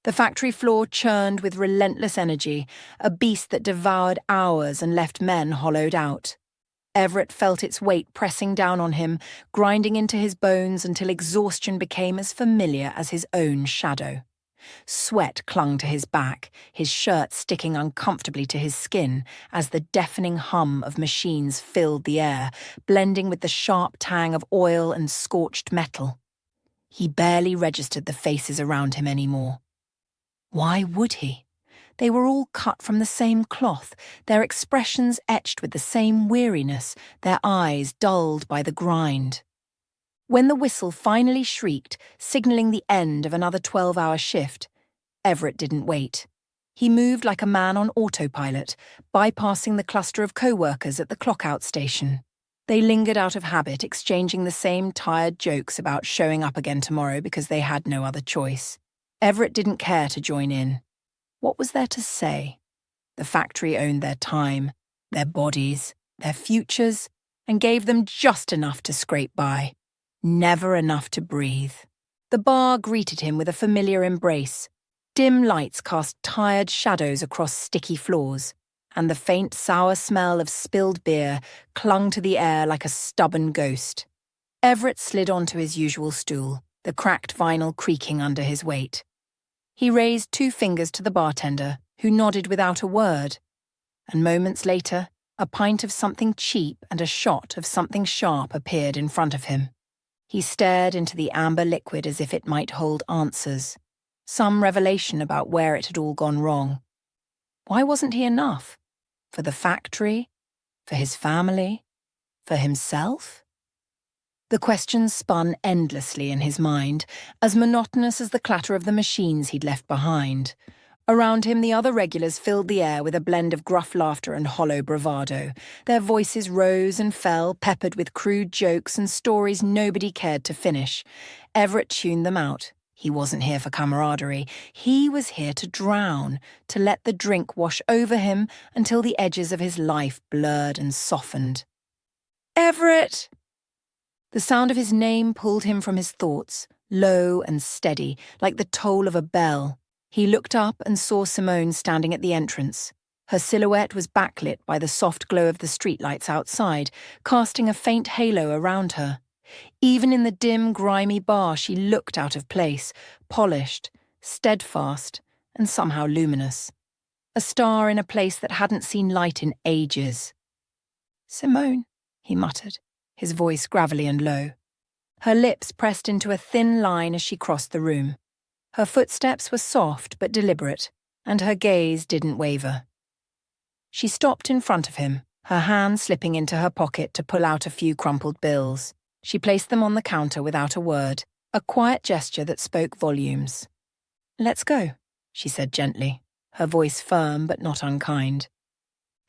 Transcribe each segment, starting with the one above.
The factory floor churned with relentless energy, a beast that devoured hours and left men hollowed out. Everett felt its weight pressing down on him, grinding into his bones until exhaustion became as familiar as his own shadow. Sweat clung to his back, his shirt sticking uncomfortably to his skin as the deafening hum of machines filled the air, blending with the sharp tang of oil and scorched metal. He barely registered the faces around him anymore. Why would he? They were all cut from the same cloth, their expressions etched with the same weariness, their eyes dulled by the grind. When the whistle finally shrieked, signaling the end of another 12-hour shift, Everett didn't wait. He moved like a man on autopilot, bypassing the cluster of co-workers at the clock-out station. They lingered out of habit, exchanging the same tired jokes about showing up again tomorrow because they had no other choice. Everett didn't care to join in. What was there to say? The factory owned their time, their bodies, their futures, and gave them just enough to scrape by. Never enough to breathe. The bar greeted him with a familiar embrace. Dim lights cast tired shadows across sticky floors, and the faint sour smell of spilled beer clung to the air like a stubborn ghost. Everett slid onto his usual stool, the cracked vinyl creaking under his weight. He raised 2 fingers to the bartender, who nodded without a word, and moments later, a pint of something cheap and a shot of something sharp appeared in front of him. He stared into the amber liquid as if it might hold answers, some revelation about where it had all gone wrong. Why wasn't he enough? For the factory? For his family? For himself? The questions spun endlessly in his mind, as monotonous as the clatter of the machines he'd left behind. Around him, the other regulars filled the air with a blend of gruff laughter and hollow bravado. Their voices rose and fell, peppered with crude jokes and stories nobody cared to finish. Everett tuned them out. He wasn't here for camaraderie. He was here to drown, to let the drink wash over him until the edges of his life blurred and softened. Everett! The sound of his name pulled him from his thoughts, low and steady, like the toll of a bell. He looked up and saw Simone standing at the entrance. Her silhouette was backlit by the soft glow of the streetlights outside, casting a faint halo around her. Even in the dim, grimy bar, she looked out of place, polished, steadfast, and somehow luminous. A star in a place that hadn't seen light in ages. "Simone," he muttered, his voice gravelly and low. Her lips pressed into a thin line as she crossed the room. Her footsteps were soft but deliberate, and her gaze didn't waver. She stopped in front of him, her hand slipping into her pocket to pull out a few crumpled bills. She placed them on the counter without a word, a quiet gesture that spoke volumes. "Let's go," she said gently, her voice firm but not unkind.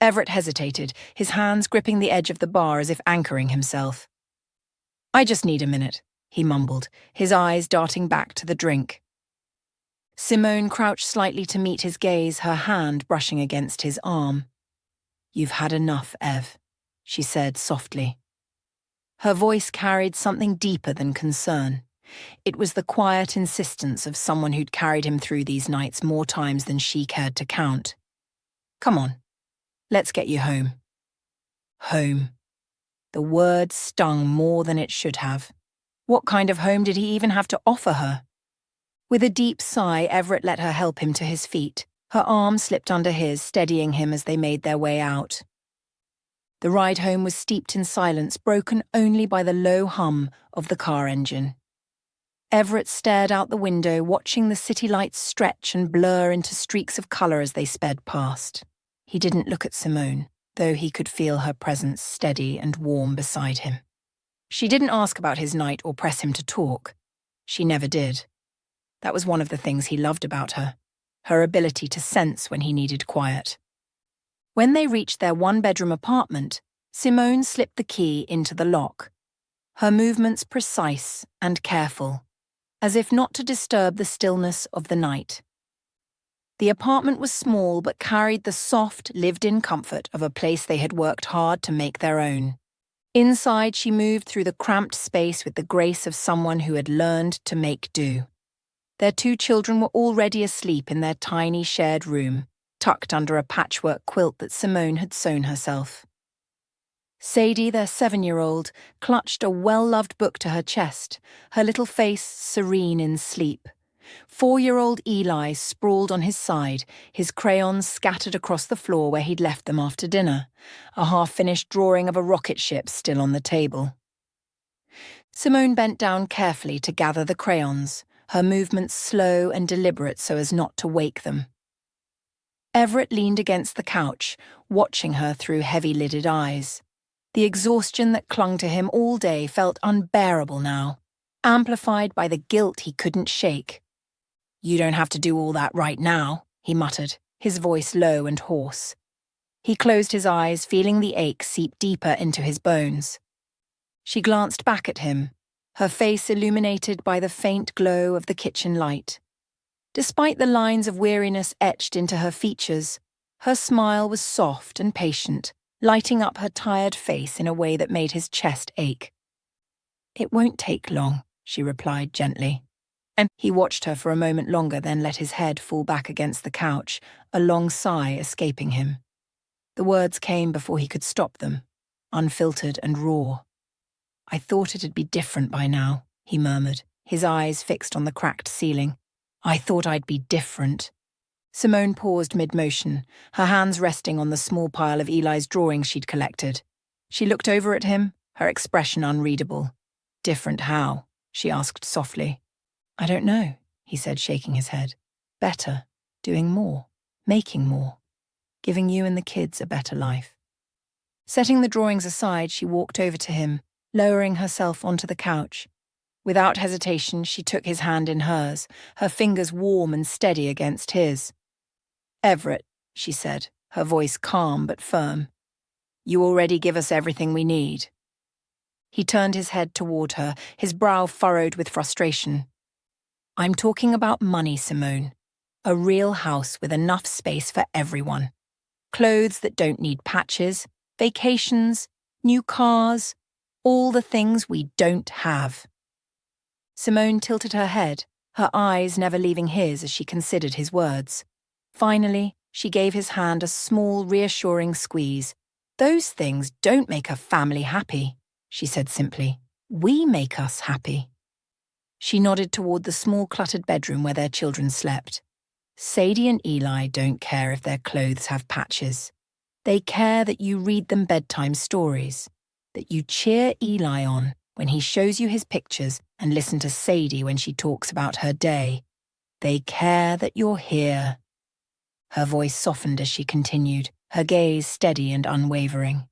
Everett hesitated, his hands gripping the edge of the bar as if anchoring himself. "I just need a minute," he mumbled, his eyes darting back to the drink. Simone crouched slightly to meet his gaze, her hand brushing against his arm. "You've had enough, Ev," she said softly. Her voice carried something deeper than concern. It was the quiet insistence of someone who'd carried him through these nights more times than she cared to count. "Come on, let's get you home." Home. The word stung more than it should have. What kind of home did he even have to offer her? With a deep sigh, Everett let her help him to his feet. Her arm slipped under his, steadying him as they made their way out. The ride home was steeped in silence, broken only by the low hum of the car engine. Everett stared out the window, watching the city lights stretch and blur into streaks of colour as they sped past. He didn't look at Simone, though he could feel her presence steady and warm beside him. She didn't ask about his night or press him to talk. She never did. That was one of the things he loved about her, her ability to sense when he needed quiet. When they reached their one-bedroom apartment, Simone slipped the key into the lock, her movements precise and careful, as if not to disturb the stillness of the night. The apartment was small but carried the soft, lived-in comfort of a place they had worked hard to make their own. Inside, she moved through the cramped space with the grace of someone who had learned to make do. Their 2 children were already asleep in their tiny shared room, tucked under a patchwork quilt that Simone had sewn herself. Sadie, their 7-year-old, clutched a well-loved book to her chest, her little face serene in sleep. 4-year-old Eli sprawled on his side, his crayons scattered across the floor where he'd left them after dinner, a half-finished drawing of a rocket ship still on the table. Simone bent down carefully to gather the crayons, her movements slow and deliberate so as not to wake them. Everett leaned against the couch, watching her through heavy-lidded eyes. The exhaustion that clung to him all day felt unbearable now, amplified by the guilt he couldn't shake. "You don't have to do all that right now," he muttered, his voice low and hoarse. He closed his eyes, feeling the ache seep deeper into his bones. She glanced back at him, her face illuminated by the faint glow of the kitchen light. Despite the lines of weariness etched into her features, her smile was soft and patient, lighting up her tired face in a way that made his chest ache. "It won't take long," she replied gently. And he watched her for a moment longer, then let his head fall back against the couch, a long sigh escaping him. The words came before he could stop them, unfiltered and raw. "I thought it'd be different by now," he murmured, his eyes fixed on the cracked ceiling. "I thought I'd be different." Simone paused mid-motion, her hands resting on the small pile of Eli's drawings she'd collected. She looked over at him, her expression unreadable. "Different how?" she asked softly. "I don't know," he said, shaking his head. "Better, doing more, making more, giving you and the kids a better life." Setting the drawings aside, she walked over to him, lowering herself onto the couch. Without hesitation, she took his hand in hers, her fingers warm and steady against his. "Everett," she said, her voice calm but firm, "you already give us everything we need." He turned his head toward her, his brow furrowed with frustration. "I'm talking about money, Simone. A real house with enough space for everyone. Clothes that don't need patches, vacations, new cars, all the things we don't have." Simone tilted her head, her eyes never leaving his as she considered his words. Finally, she gave his hand a small, reassuring squeeze. "Those things don't make a family happy," she said simply. "We make us happy." She nodded toward the small cluttered bedroom where their children slept. "Sadie and Eli don't care if their clothes have patches. They care that you read them bedtime stories, that you cheer Eli on when he shows you his pictures and listen to Sadie when she talks about her day. They care that you're here." Her voice softened as she continued, her gaze steady and unwavering.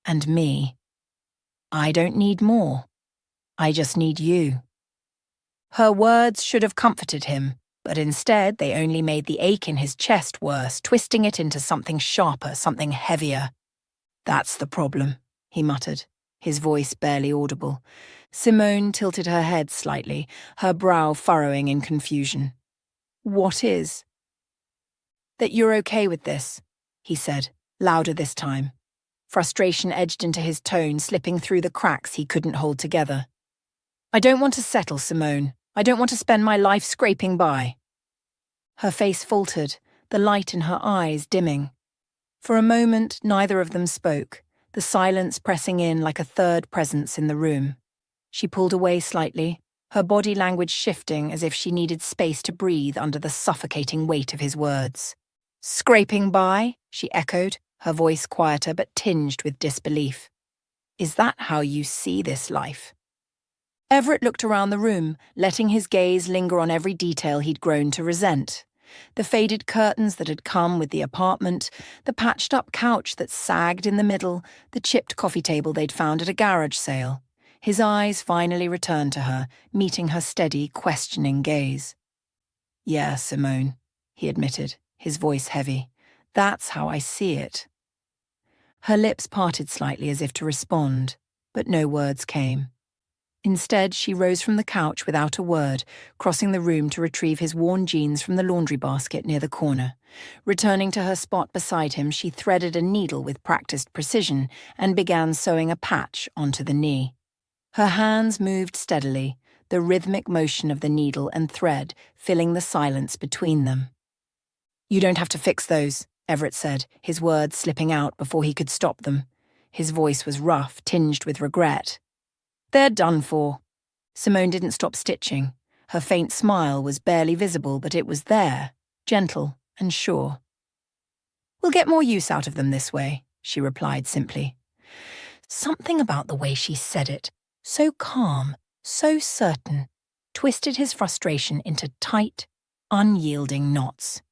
"And me. I don't need more. I just need you." Her words should have comforted him, but instead they only made the ache in his chest worse, twisting it into something sharper, something heavier. "That's the problem," he muttered, his voice barely audible. Simone tilted her head slightly, her brow furrowing in confusion. "What is?" "That you're okay with this," he said, louder this time. Frustration edged into his tone, slipping through the cracks he couldn't hold together. "I don't want to settle, Simone. I don't want to spend my life scraping by." Her face faltered, the light in her eyes dimming. For a moment, neither of them spoke, the silence pressing in like a third presence in the room. She pulled away slightly, her body language shifting as if she needed space to breathe under the suffocating weight of his words. "Scraping by?" she echoed, her voice quieter but tinged with disbelief. "Is that how you see this life?" Everett looked around the room, letting his gaze linger on every detail he'd grown to resent. The faded curtains that had come with the apartment, the patched-up couch that sagged in the middle, the chipped coffee table they'd found at a garage sale. His eyes finally returned to her, meeting her steady, questioning gaze. "Yeah, Simone," he admitted, his voice heavy. "That's how I see it." Her lips parted slightly as if to respond, but no words came. Instead, she rose from the couch without a word, crossing the room to retrieve his worn jeans from the laundry basket near the corner. Returning to her spot beside him, she threaded a needle with practiced precision and began sewing a patch onto the knee. Her hands moved steadily, the rhythmic motion of the needle and thread filling the silence between them. "You don't have to fix those," Everett said, his words slipping out before he could stop them. His voice was rough, tinged with regret. "They're done for." Simone didn't stop stitching. Her faint smile was barely visible, but it was there, gentle and sure. "We'll get more use out of them this way," she replied simply. Something about the way she said it, so calm, so certain, twisted his frustration into tight, unyielding knots.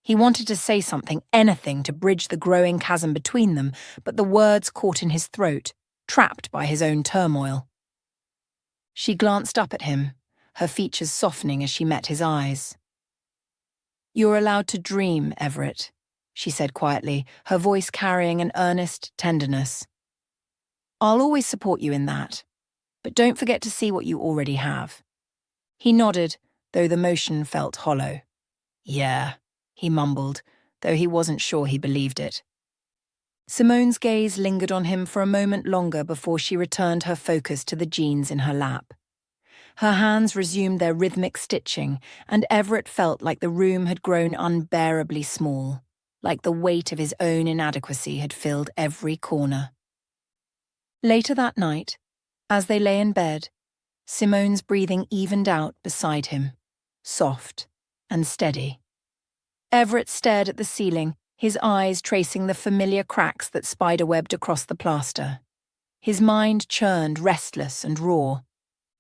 He wanted to say something, anything, to bridge the growing chasm between them, but the words caught in his throat, trapped by his own turmoil. She glanced up at him, her features softening as she met his eyes. "You're allowed to dream, Everett," she said quietly, her voice carrying an earnest tenderness. "I'll always support you in that, but don't forget to see what you already have." He nodded, though the motion felt hollow. "Yeah," he mumbled, though he wasn't sure he believed it. Simone's gaze lingered on him for a moment longer before she returned her focus to the jeans in her lap. Her hands resumed their rhythmic stitching, and Everett felt like the room had grown unbearably small, like the weight of his own inadequacy had filled every corner. Later that night, as they lay in bed, Simone's breathing evened out beside him, soft and steady. Everett stared at the ceiling, his eyes tracing the familiar cracks that spiderwebbed across the plaster. His mind churned, restless and raw.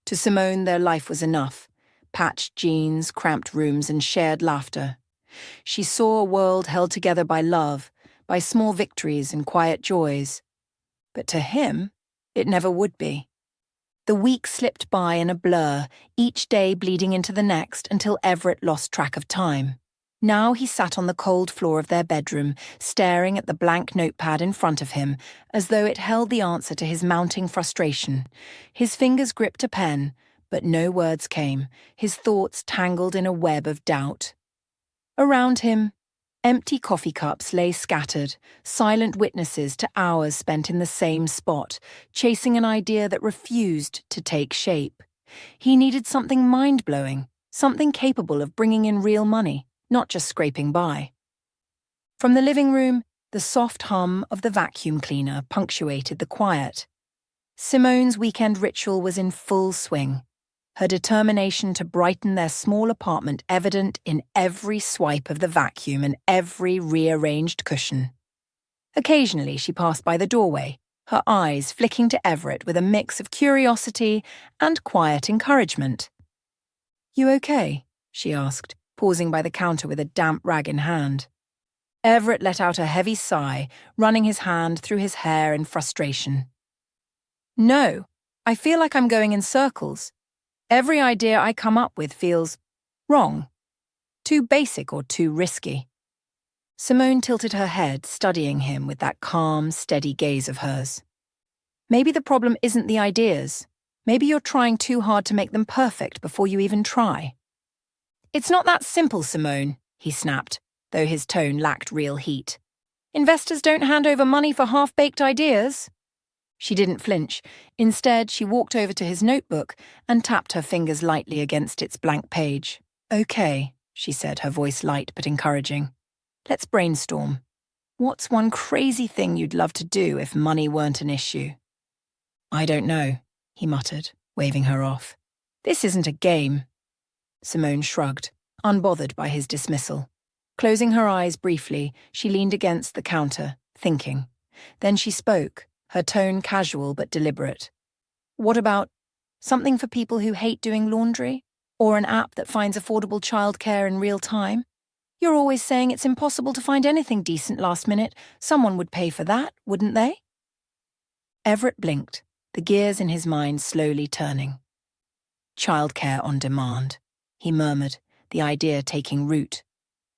To Simone, their life was enough. Patched jeans, cramped rooms, and shared laughter. She saw a world held together by love, by small victories and quiet joys. But to him, it never would be. The weeks slipped by in a blur, each day bleeding into the next until Everett lost track of time. Now he sat on the cold floor of their bedroom, staring at the blank notepad in front of him, as though it held the answer to his mounting frustration. His fingers gripped a pen, but no words came, his thoughts tangled in a web of doubt. Around him, empty coffee cups lay scattered, silent witnesses to hours spent in the same spot, chasing an idea that refused to take shape. He needed something mind-blowing, something capable of bringing in real money, not just scraping by. From the living room, the soft hum of the vacuum cleaner punctuated the quiet. Simone's weekend ritual was in full swing, her determination to brighten their small apartment evident in every swipe of the vacuum and every rearranged cushion. Occasionally she passed by the doorway, her eyes flicking to Everett with a mix of curiosity and quiet encouragement. "You okay?" she asked, pausing by the counter with a damp rag in hand. Everett let out a heavy sigh, running his hand through his hair in frustration. "No, I feel like I'm going in circles. Every idea I come up with feels wrong, too basic or too risky." Simone tilted her head, studying him with that calm, steady gaze of hers. "Maybe the problem isn't the ideas. Maybe you're trying too hard to make them perfect before you even try." "It's not that simple, Simone," he snapped, though his tone lacked real heat. "Investors don't hand over money for half-baked ideas." She didn't flinch. Instead, she walked over to his notebook and tapped her fingers lightly against its blank page. "Okay," she said, her voice light but encouraging. "Let's brainstorm. What's one crazy thing you'd love to do if money weren't an issue?" "I don't know," he muttered, waving her off. "This isn't a game." Simone shrugged, unbothered by his dismissal. Closing her eyes briefly, she leaned against the counter, thinking. Then she spoke, her tone casual but deliberate. "What about something for people who hate doing laundry? Or an app that finds affordable childcare in real time? You're always saying it's impossible to find anything decent last minute. Someone would pay for that, wouldn't they?" Everett blinked, the gears in his mind slowly turning. "Childcare on demand," he murmured, the idea taking root.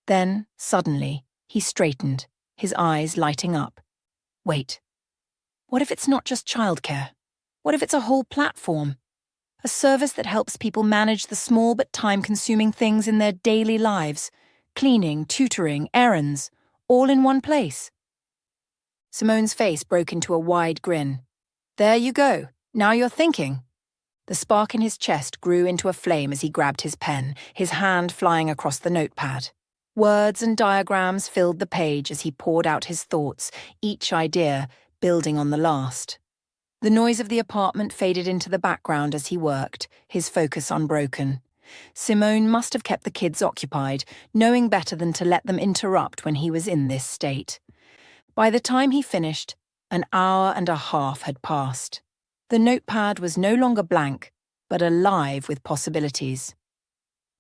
Then, suddenly, he straightened, his eyes lighting up. "Wait. What if it's not just childcare? What if it's a whole platform? A service that helps people manage the small but time-consuming things in their daily lives, cleaning, tutoring, errands, all in one place?" Simone's face broke into a wide grin. "There you go. Now you're thinking." The spark in his chest grew into a flame as he grabbed his pen, his hand flying across the notepad. Words and diagrams filled the page as he poured out his thoughts, each idea building on the last. The noise of the apartment faded into the background as he worked, his focus unbroken. Simone must have kept the kids occupied, knowing better than to let them interrupt when he was in this state. By the time he finished, an hour and a half had passed. The notepad was no longer blank, but alive with possibilities.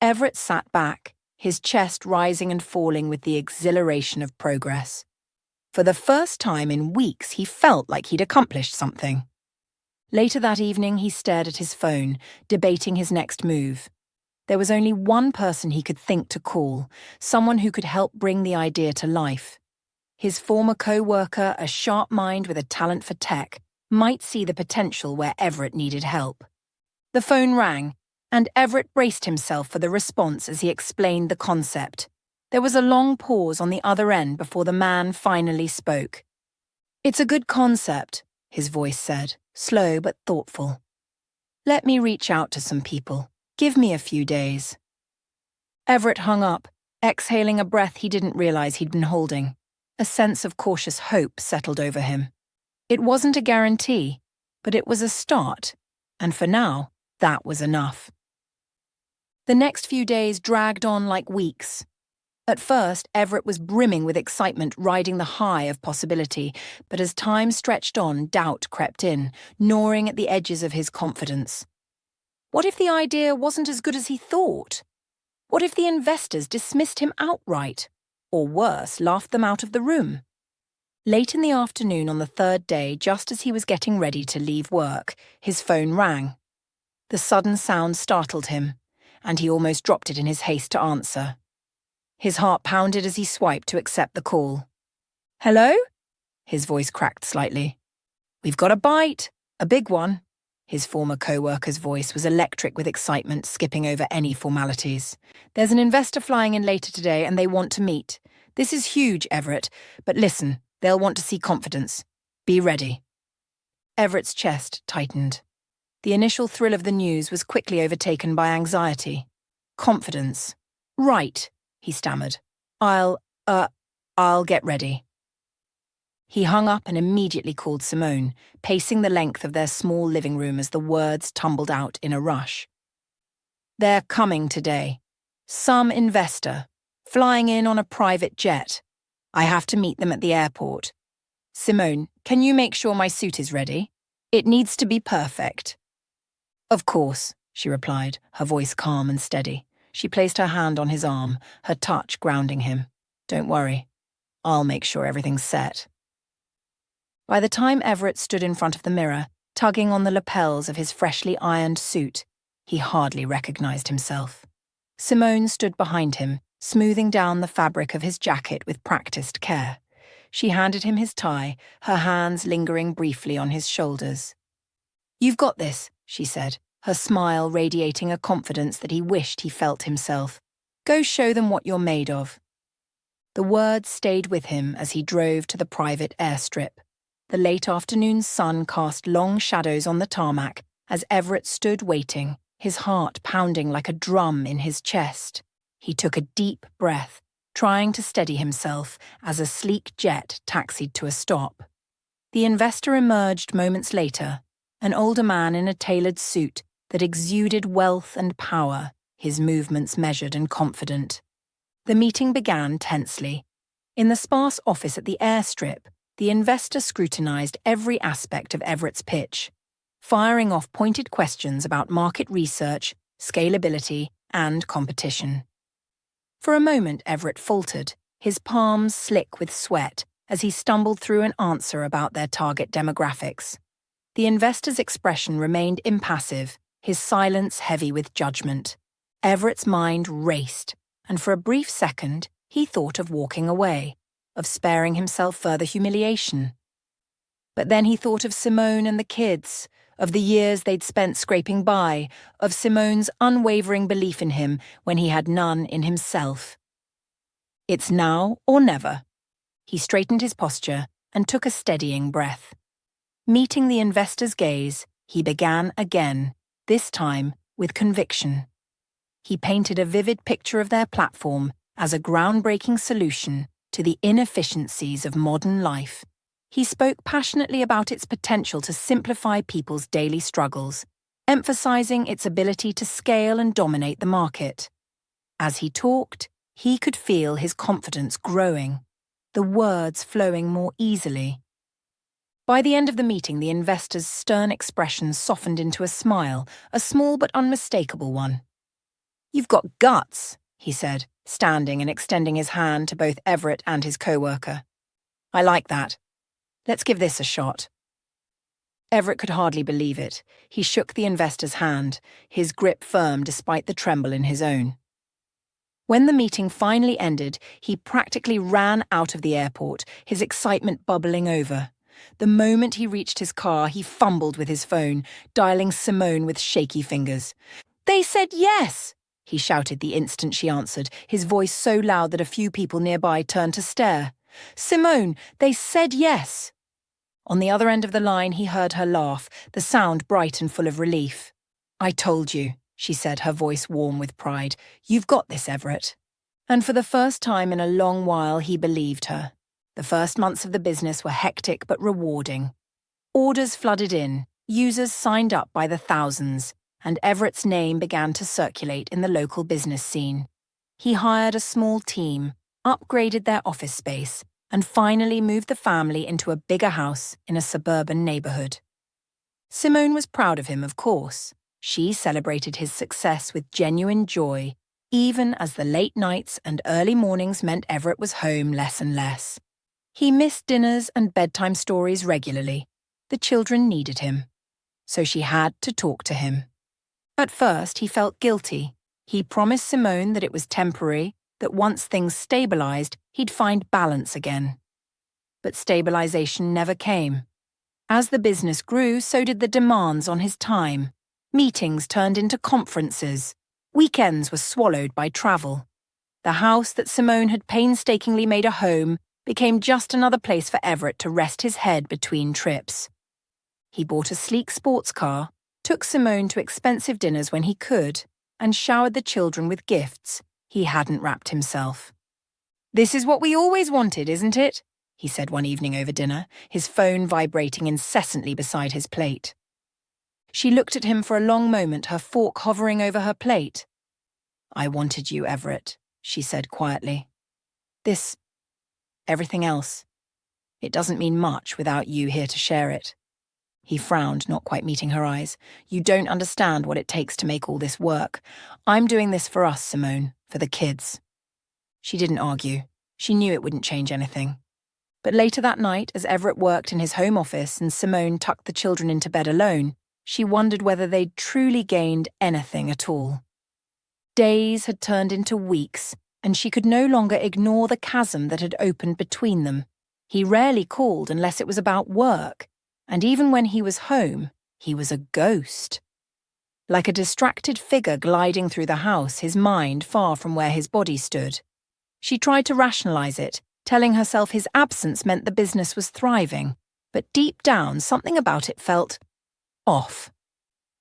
Everett sat back, his chest rising and falling with the exhilaration of progress. For the first time in weeks, he felt like he'd accomplished something. Later that evening, he stared at his phone, debating his next move. There was only one person he could think to call, someone who could help bring the idea to life. His former co-worker, a sharp mind with a talent for tech, might see the potential where Everett needed help. The phone rang, and Everett braced himself for the response as he explained the concept. There was a long pause on the other end before the man finally spoke. "It's a good concept," his voice said, slow but thoughtful. "Let me reach out to some people. Give me a few days." Everett hung up, exhaling a breath he didn't realize he'd been holding. A sense of cautious hope settled over him. It wasn't a guarantee, but it was a start, and for now, that was enough. The next few days dragged on like weeks. At first, Everett was brimming with excitement, riding the high of possibility, but as time stretched on, doubt crept in, gnawing at the edges of his confidence. What if the idea wasn't as good as he thought? What if the investors dismissed him outright? Or worse, laughed them out of the room? Late in the afternoon on the third day, just as he was getting ready to leave work, his phone rang. The sudden sound startled him, and he almost dropped it in his haste to answer. His heart pounded as he swiped to accept the call. "Hello?" His voice cracked slightly. "We've got a bite, a big one." His former co-worker's voice was electric with excitement, skipping over any formalities. "There's an investor flying in later today and they want to meet. This is huge, Everett, but listen, they'll want to see confidence. Be ready." Everett's chest tightened. The initial thrill of the news was quickly overtaken by anxiety. Confidence. "Right," he stammered. I'll get ready." He hung up and immediately called Simone, pacing the length of their small living room as the words tumbled out in a rush. "They're coming today. Some investor, flying in on a private jet. I have to meet them at the airport. Simone, can you make sure my suit is ready? It needs to be perfect." "Of course," she replied, her voice calm and steady. She placed her hand on his arm, her touch grounding him. "Don't worry. I'll make sure everything's set." By the time Everett stood in front of the mirror, tugging on the lapels of his freshly ironed suit, he hardly recognized himself. Simone stood behind him, smoothing down the fabric of his jacket with practiced care. She handed him his tie, her hands lingering briefly on his shoulders. "You've got this," she said, her smile radiating a confidence that he wished he felt himself. "Go show them what you're made of." The words stayed with him as he drove to the private airstrip. The late afternoon sun cast long shadows on the tarmac as Everett stood waiting, his heart pounding like a drum in his chest. He took a deep breath, trying to steady himself as a sleek jet taxied to a stop. The investor emerged moments later, an older man in a tailored suit that exuded wealth and power, his movements measured and confident. The meeting began tensely. In the sparse office at the airstrip, the investor scrutinized every aspect of Everett's pitch, firing off pointed questions about market research, scalability, and competition. For a moment, Everett faltered, his palms slick with sweat, as he stumbled through an answer about their target demographics. The investor's expression remained impassive, his silence heavy with judgment. Everett's mind raced, and for a brief second, he thought of walking away, of sparing himself further humiliation. But then he thought of Simone and the kids, of the years they'd spent scraping by, of Simone's unwavering belief in him when he had none in himself. It's now or never. He straightened his posture and took a steadying breath. Meeting the investor's gaze, he began again, this time with conviction. He painted a vivid picture of their platform as a groundbreaking solution to the inefficiencies of modern life. He spoke passionately about its potential to simplify people's daily struggles, emphasizing its ability to scale and dominate the market. As he talked, he could feel his confidence growing, the words flowing more easily. By the end of the meeting, the investor's stern expression softened into a smile, a small but unmistakable one. "You've got guts," he said, standing and extending his hand to both Everett and his co-worker. "I like that. Let's give this a shot." Everett could hardly believe it. He shook the investor's hand, his grip firm despite the tremble in his own. When the meeting finally ended, he practically ran out of the airport, his excitement bubbling over. The moment he reached his car, he fumbled with his phone, dialing Simone with shaky fingers. "They said yes!" he shouted the instant she answered, his voice so loud that a few people nearby turned to stare. "Simone, they said yes!" On the other end of the line, he heard her laugh, the sound bright and full of relief. "I told you," she said, her voice warm with pride. "You've got this, Everett." And for the first time in a long while, he believed her. The first months of the business were hectic but rewarding. Orders flooded in, users signed up by the thousands, and Everett's name began to circulate in the local business scene. He hired a small team, upgraded their office space, and finally moved the family into a bigger house in a suburban neighborhood. Simone was proud of him, of course. She celebrated his success with genuine joy, even as the late nights and early mornings meant Everett was home less and less. He missed dinners and bedtime stories regularly. The children needed him. So she had to talk to him. At first, he felt guilty. He promised Simone that it was temporary, that once things stabilized, he'd find balance again. But stabilization never came. As the business grew, so did the demands on his time. Meetings turned into conferences. Weekends were swallowed by travel. The house that Simone had painstakingly made a home became just another place for Everett to rest his head between trips. He bought a sleek sports car, took Simone to expensive dinners when he could, and showered the children with gifts he hadn't wrapped himself. "This is what we always wanted, isn't it?" he said one evening over dinner, his phone vibrating incessantly beside his plate. She looked at him for a long moment, her fork hovering over her plate. "I wanted you, Everett," she said quietly. Everything else. It doesn't mean much without you here to share it." He frowned, not quite meeting her eyes. "You don't understand what it takes to make all this work. I'm doing this for us, Simone, for the kids." She didn't argue. She knew it wouldn't change anything. But later that night, as Everett worked in his home office and Simone tucked the children into bed alone, she wondered whether they'd truly gained anything at all. Days had turned into weeks, and she could no longer ignore the chasm that had opened between them. He rarely called unless it was about work, and even when he was home, he was a ghost. Like a distracted figure gliding through the house, his mind far from where his body stood. She tried to rationalize it, telling herself his absence meant the business was thriving, but deep down something about it felt off.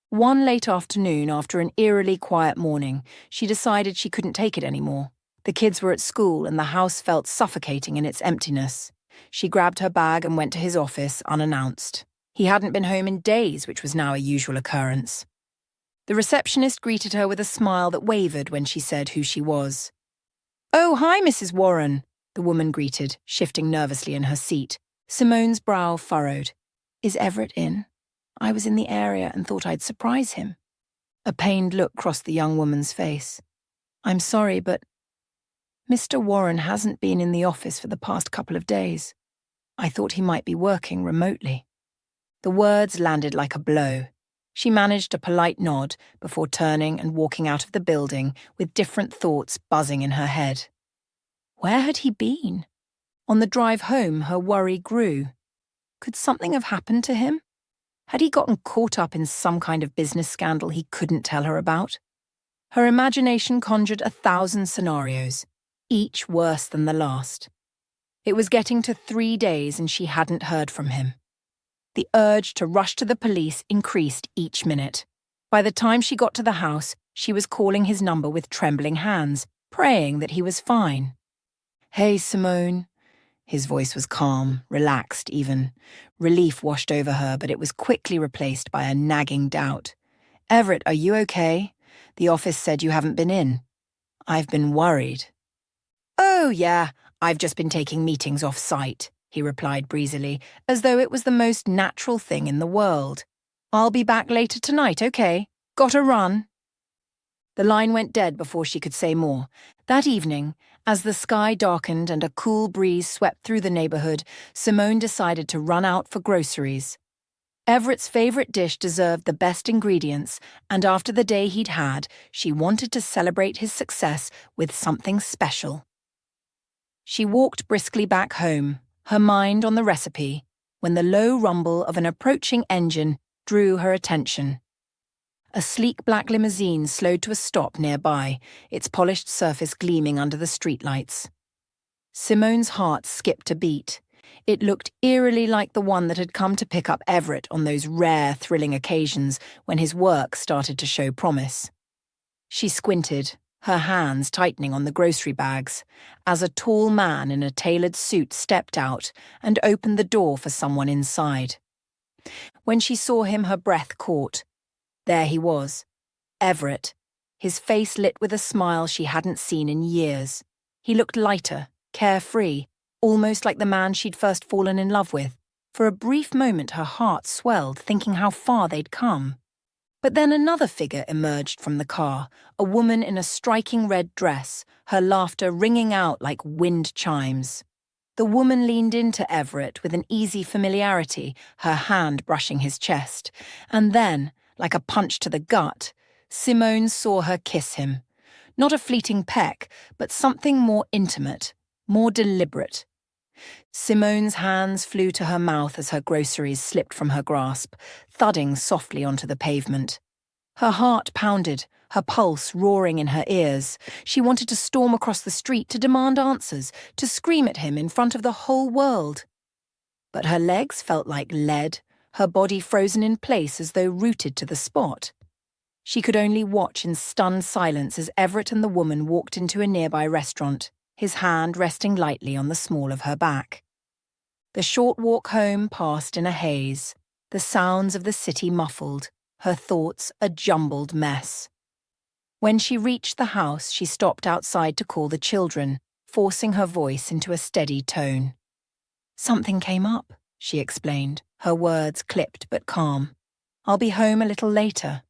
One late afternoon, after an eerily quiet morning, she decided she couldn't take it anymore. The kids were at school and the house felt suffocating in its emptiness. She grabbed her bag and went to his office unannounced. He hadn't been home in days, which was now a usual occurrence. The receptionist greeted her with a smile that wavered when she said who she was. "Oh, hi, Mrs. Warren," the woman greeted, shifting nervously in her seat. Simone's brow furrowed. "Is Everett in? I was in the area and thought I'd surprise him." A pained look crossed the young woman's face. "I'm sorry, but Mr. Warren hasn't been in the office for the past couple of days. I thought he might be working remotely." The words landed like a blow. She managed a polite nod before turning and walking out of the building with different thoughts buzzing in her head. Where had he been? On the drive home, her worry grew. Could something have happened to him? Had he gotten caught up in some kind of business scandal he couldn't tell her about? Her imagination conjured 1,000 scenarios, each worse than the last. It was getting to 3 days and she hadn't heard from him. The urge to rush to the police increased each minute. By the time she got to the house, she was calling his number with trembling hands, praying that he was fine. "Hey, Simone." His voice was calm, relaxed even. Relief washed over her, but it was quickly replaced by a nagging doubt. "Everett, are you okay? The office said you haven't been in. I've been worried." "Oh, yeah, I've just been taking meetings off-site," he replied breezily, as though it was the most natural thing in the world. "I'll be back later tonight, okay? Gotta run." The line went dead before she could say more. That evening, as the sky darkened and a cool breeze swept through the neighborhood, Simone decided to run out for groceries. Everett's favorite dish deserved the best ingredients, and after the day he'd had, she wanted to celebrate his success with something special. She walked briskly back home, her mind on the recipe, when the low rumble of an approaching engine drew her attention. A sleek black limousine slowed to a stop nearby, its polished surface gleaming under the streetlights. Simone's heart skipped a beat. It looked eerily like the one that had come to pick up Everett on those rare, thrilling occasions when his work started to show promise. She squinted, her hands tightening on the grocery bags, as a tall man in a tailored suit stepped out and opened the door for someone inside. When she saw him, her breath caught. There he was, Everett, his face lit with a smile she hadn't seen in years. He looked lighter, carefree, almost like the man she'd first fallen in love with. For a brief moment her heart swelled, thinking how far they'd come. But then another figure emerged from the car, a woman in a striking red dress, her laughter ringing out like wind chimes. The woman leaned into Everett with an easy familiarity, her hand brushing his chest, and then, like a punch to the gut, Simone saw her kiss him. Not a fleeting peck, but something more intimate, more deliberate. Simone's hands flew to her mouth as her groceries slipped from her grasp, thudding softly onto the pavement. Her heart pounded, her pulse roaring in her ears. She wanted to storm across the street to demand answers, to scream at him in front of the whole world. But her legs felt like lead, her body frozen in place as though rooted to the spot. She could only watch in stunned silence as Everett and the woman walked into a nearby restaurant, his hand resting lightly on the small of her back. The short walk home passed in a haze, the sounds of the city muffled, her thoughts a jumbled mess. When she reached the house, she stopped outside to call the children, forcing her voice into a steady tone. "Something came up," she explained, her words clipped but calm. "I'll be home a little later."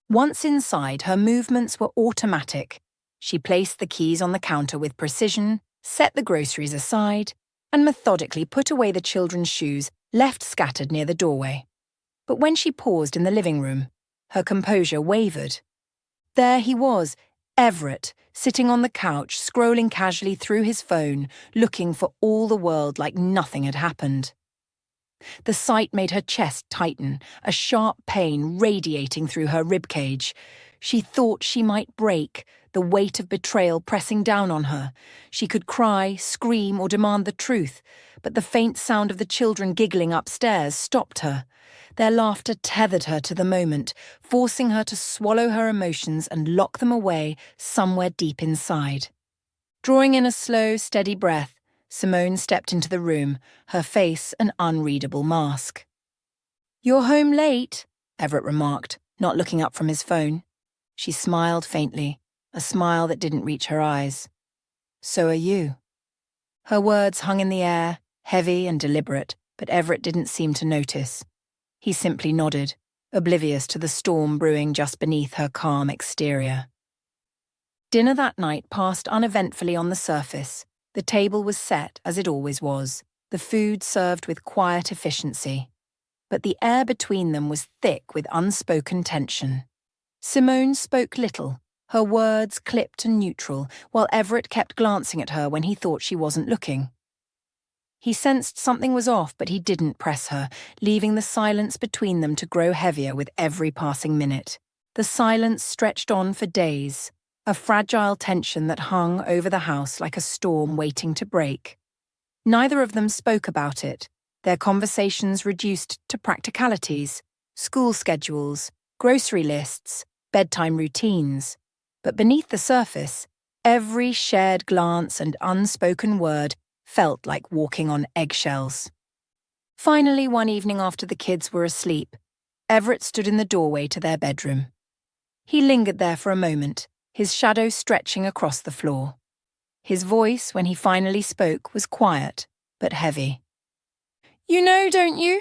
Once inside, her movements were automatic. She placed the keys on the counter with precision, set the groceries aside, and methodically put away the children's shoes left scattered near the doorway. But when she paused in the living room, her composure wavered. There he was, Everett, sitting on the couch, scrolling casually through his phone, looking for all the world like nothing had happened. The sight made her chest tighten, a sharp pain radiating through her ribcage. She thought she might break, the weight of betrayal pressing down on her. She could cry, scream, or demand the truth, but the faint sound of the children giggling upstairs stopped her. Their laughter tethered her to the moment, forcing her to swallow her emotions and lock them away somewhere deep inside. Drawing in a slow, steady breath, Simone stepped into the room, her face an unreadable mask. "You're home late," Everett remarked, not looking up from his phone. She smiled faintly, a smile that didn't reach her eyes. "So are you." Her words hung in the air, heavy and deliberate, but Everett didn't seem to notice. He simply nodded, oblivious to the storm brewing just beneath her calm exterior. Dinner that night passed uneventfully on the surface. The table was set as it always was, the food served with quiet efficiency. But the air between them was thick with unspoken tension. Simone spoke little, her words clipped and neutral, while Everett kept glancing at her when he thought she wasn't looking. He sensed something was off, but he didn't press her, leaving the silence between them to grow heavier with every passing minute. The silence stretched on for days, a fragile tension that hung over the house like a storm waiting to break. Neither of them spoke about it, their conversations reduced to practicalities, school schedules, grocery lists, bedtime routines. But beneath the surface, every shared glance and unspoken word felt like walking on eggshells. Finally, one evening after the kids were asleep, Everett stood in the doorway to their bedroom. He lingered there for a moment, his shadow stretching across the floor. His voice, when he finally spoke, was quiet, but heavy. "You know, don't you?"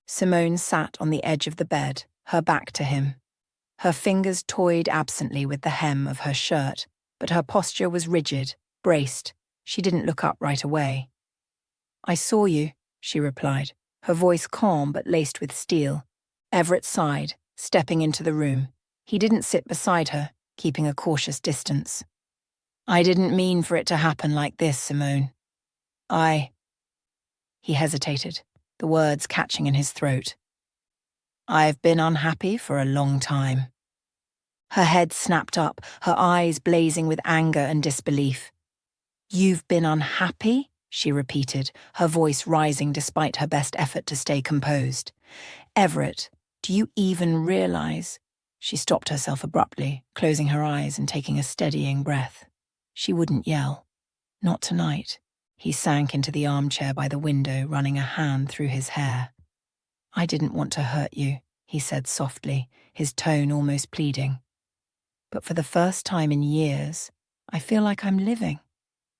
Simone sat on the edge of the bed, her back to him. Her fingers toyed absently with the hem of her shirt, but her posture was rigid, braced. She didn't look up right away. "I saw you," she replied, her voice calm but laced with steel. Everett sighed, stepping into the room. He didn't sit beside her, keeping a cautious distance. "I didn't mean for it to happen like this, Simone. He hesitated, the words catching in his throat. "I've been unhappy for a long time." Her head snapped up, her eyes blazing with anger and disbelief. "You've been unhappy?" she repeated, her voice rising despite her best effort to stay composed. "Everett, do you even realize?" She stopped herself abruptly, closing her eyes and taking a steadying breath. She wouldn't yell. Not tonight. He sank into the armchair by the window, running a hand through his hair. "I didn't want to hurt you," he said softly, his tone almost pleading. "But for the first time in years, I feel like I'm living.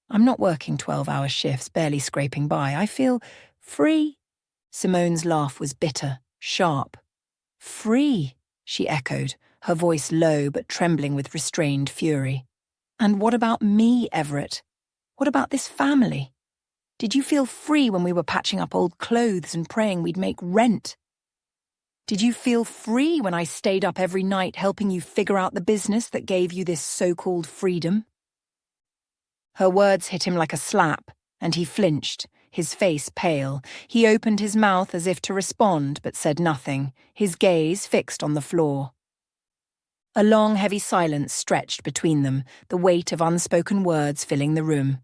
I'm not working 12-hour shifts, barely scraping by. I feel free." Simone's laugh was bitter, sharp. "Free," she echoed, her voice low but trembling with restrained fury. "And what about me, Everett? What about this family? Did you feel free when we were patching up old clothes and praying we'd make rent? Did you feel free when I stayed up every night helping you figure out the business that gave you this so-called freedom?" Her words hit him like a slap, and he flinched, his face pale. He opened his mouth as if to respond, but said nothing, his gaze fixed on the floor. A long, heavy silence stretched between them, the weight of unspoken words filling the room.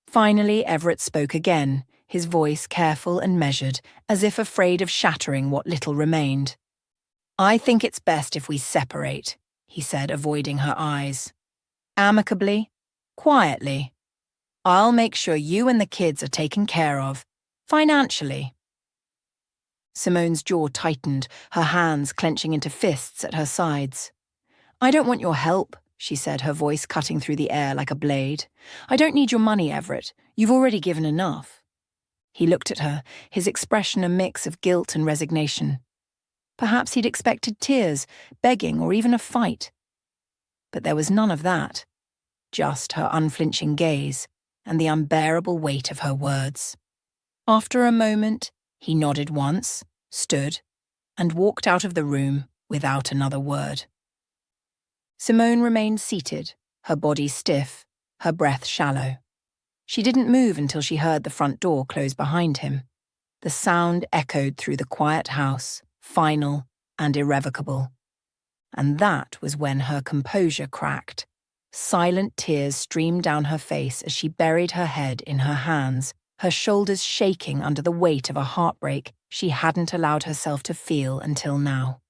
Finally, Everett spoke again, his voice careful and measured, as if afraid of shattering what little remained. "I think it's best if we separate," he said, avoiding her eyes. "Amicably, quietly. I'll make sure you and the kids are taken care of, financially." Simone's jaw tightened, her hands clenching into fists at her sides. "I don't want your help," she said, her voice cutting through the air like a blade. "I don't need your money, Everett. You've already given enough." He looked at her, his expression a mix of guilt and resignation. Perhaps he'd expected tears, begging, or even a fight. But there was none of that. Just her unflinching gaze and the unbearable weight of her words. After a moment, he nodded once, stood, and walked out of the room without another word. Simone remained seated, her body stiff, her breath shallow. She didn't move until she heard the front door close behind him. The sound echoed through the quiet house, final and irrevocable. And that was when her composure cracked. Silent tears streamed down her face as she buried her head in her hands, her shoulders shaking under the weight of a heartbreak she hadn't allowed herself to feel until now.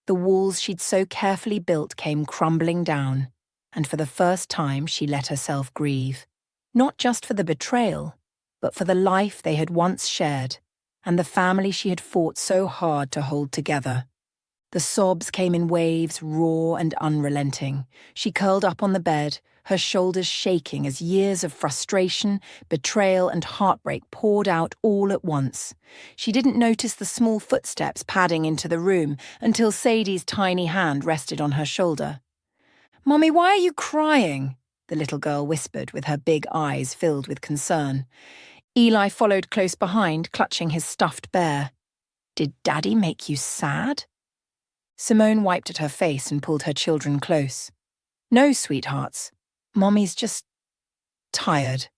The walls she'd so carefully built came crumbling down, and for the first time she let herself grieve. Not just for the betrayal, but for the life they had once shared, and the family she had fought so hard to hold together. The sobs came in waves, raw and unrelenting. She curled up on the bed, her shoulders shaking as years of frustration, betrayal and heartbreak poured out all at once. She didn't notice the small footsteps padding into the room until Sadie's tiny hand rested on her shoulder. "Mommy, why are you crying?" the little girl whispered with her big eyes filled with concern. Eli followed close behind, clutching his stuffed bear. "Did Daddy make you sad?" Simone wiped at her face and pulled her children close. "No, sweethearts. Mommy's just tired."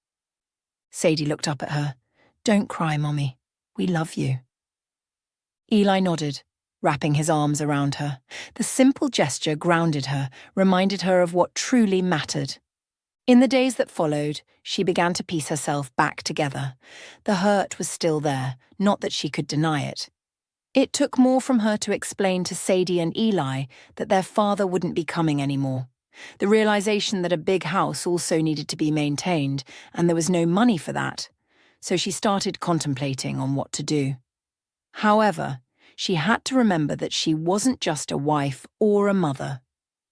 Sadie looked up at her. "Don't cry, Mommy. We love you." Eli nodded, wrapping his arms around her. The simple gesture grounded her, reminded her of what truly mattered. In the days that followed, she began to piece herself back together. The hurt was still there, not that she could deny it. It took more from her to explain to Sadie and Eli that their father wouldn't be coming anymore. The realization that a big house also needed to be maintained, and there was no money for that. So she started contemplating on what to do. However, she had to remember that she wasn't just a wife or a mother.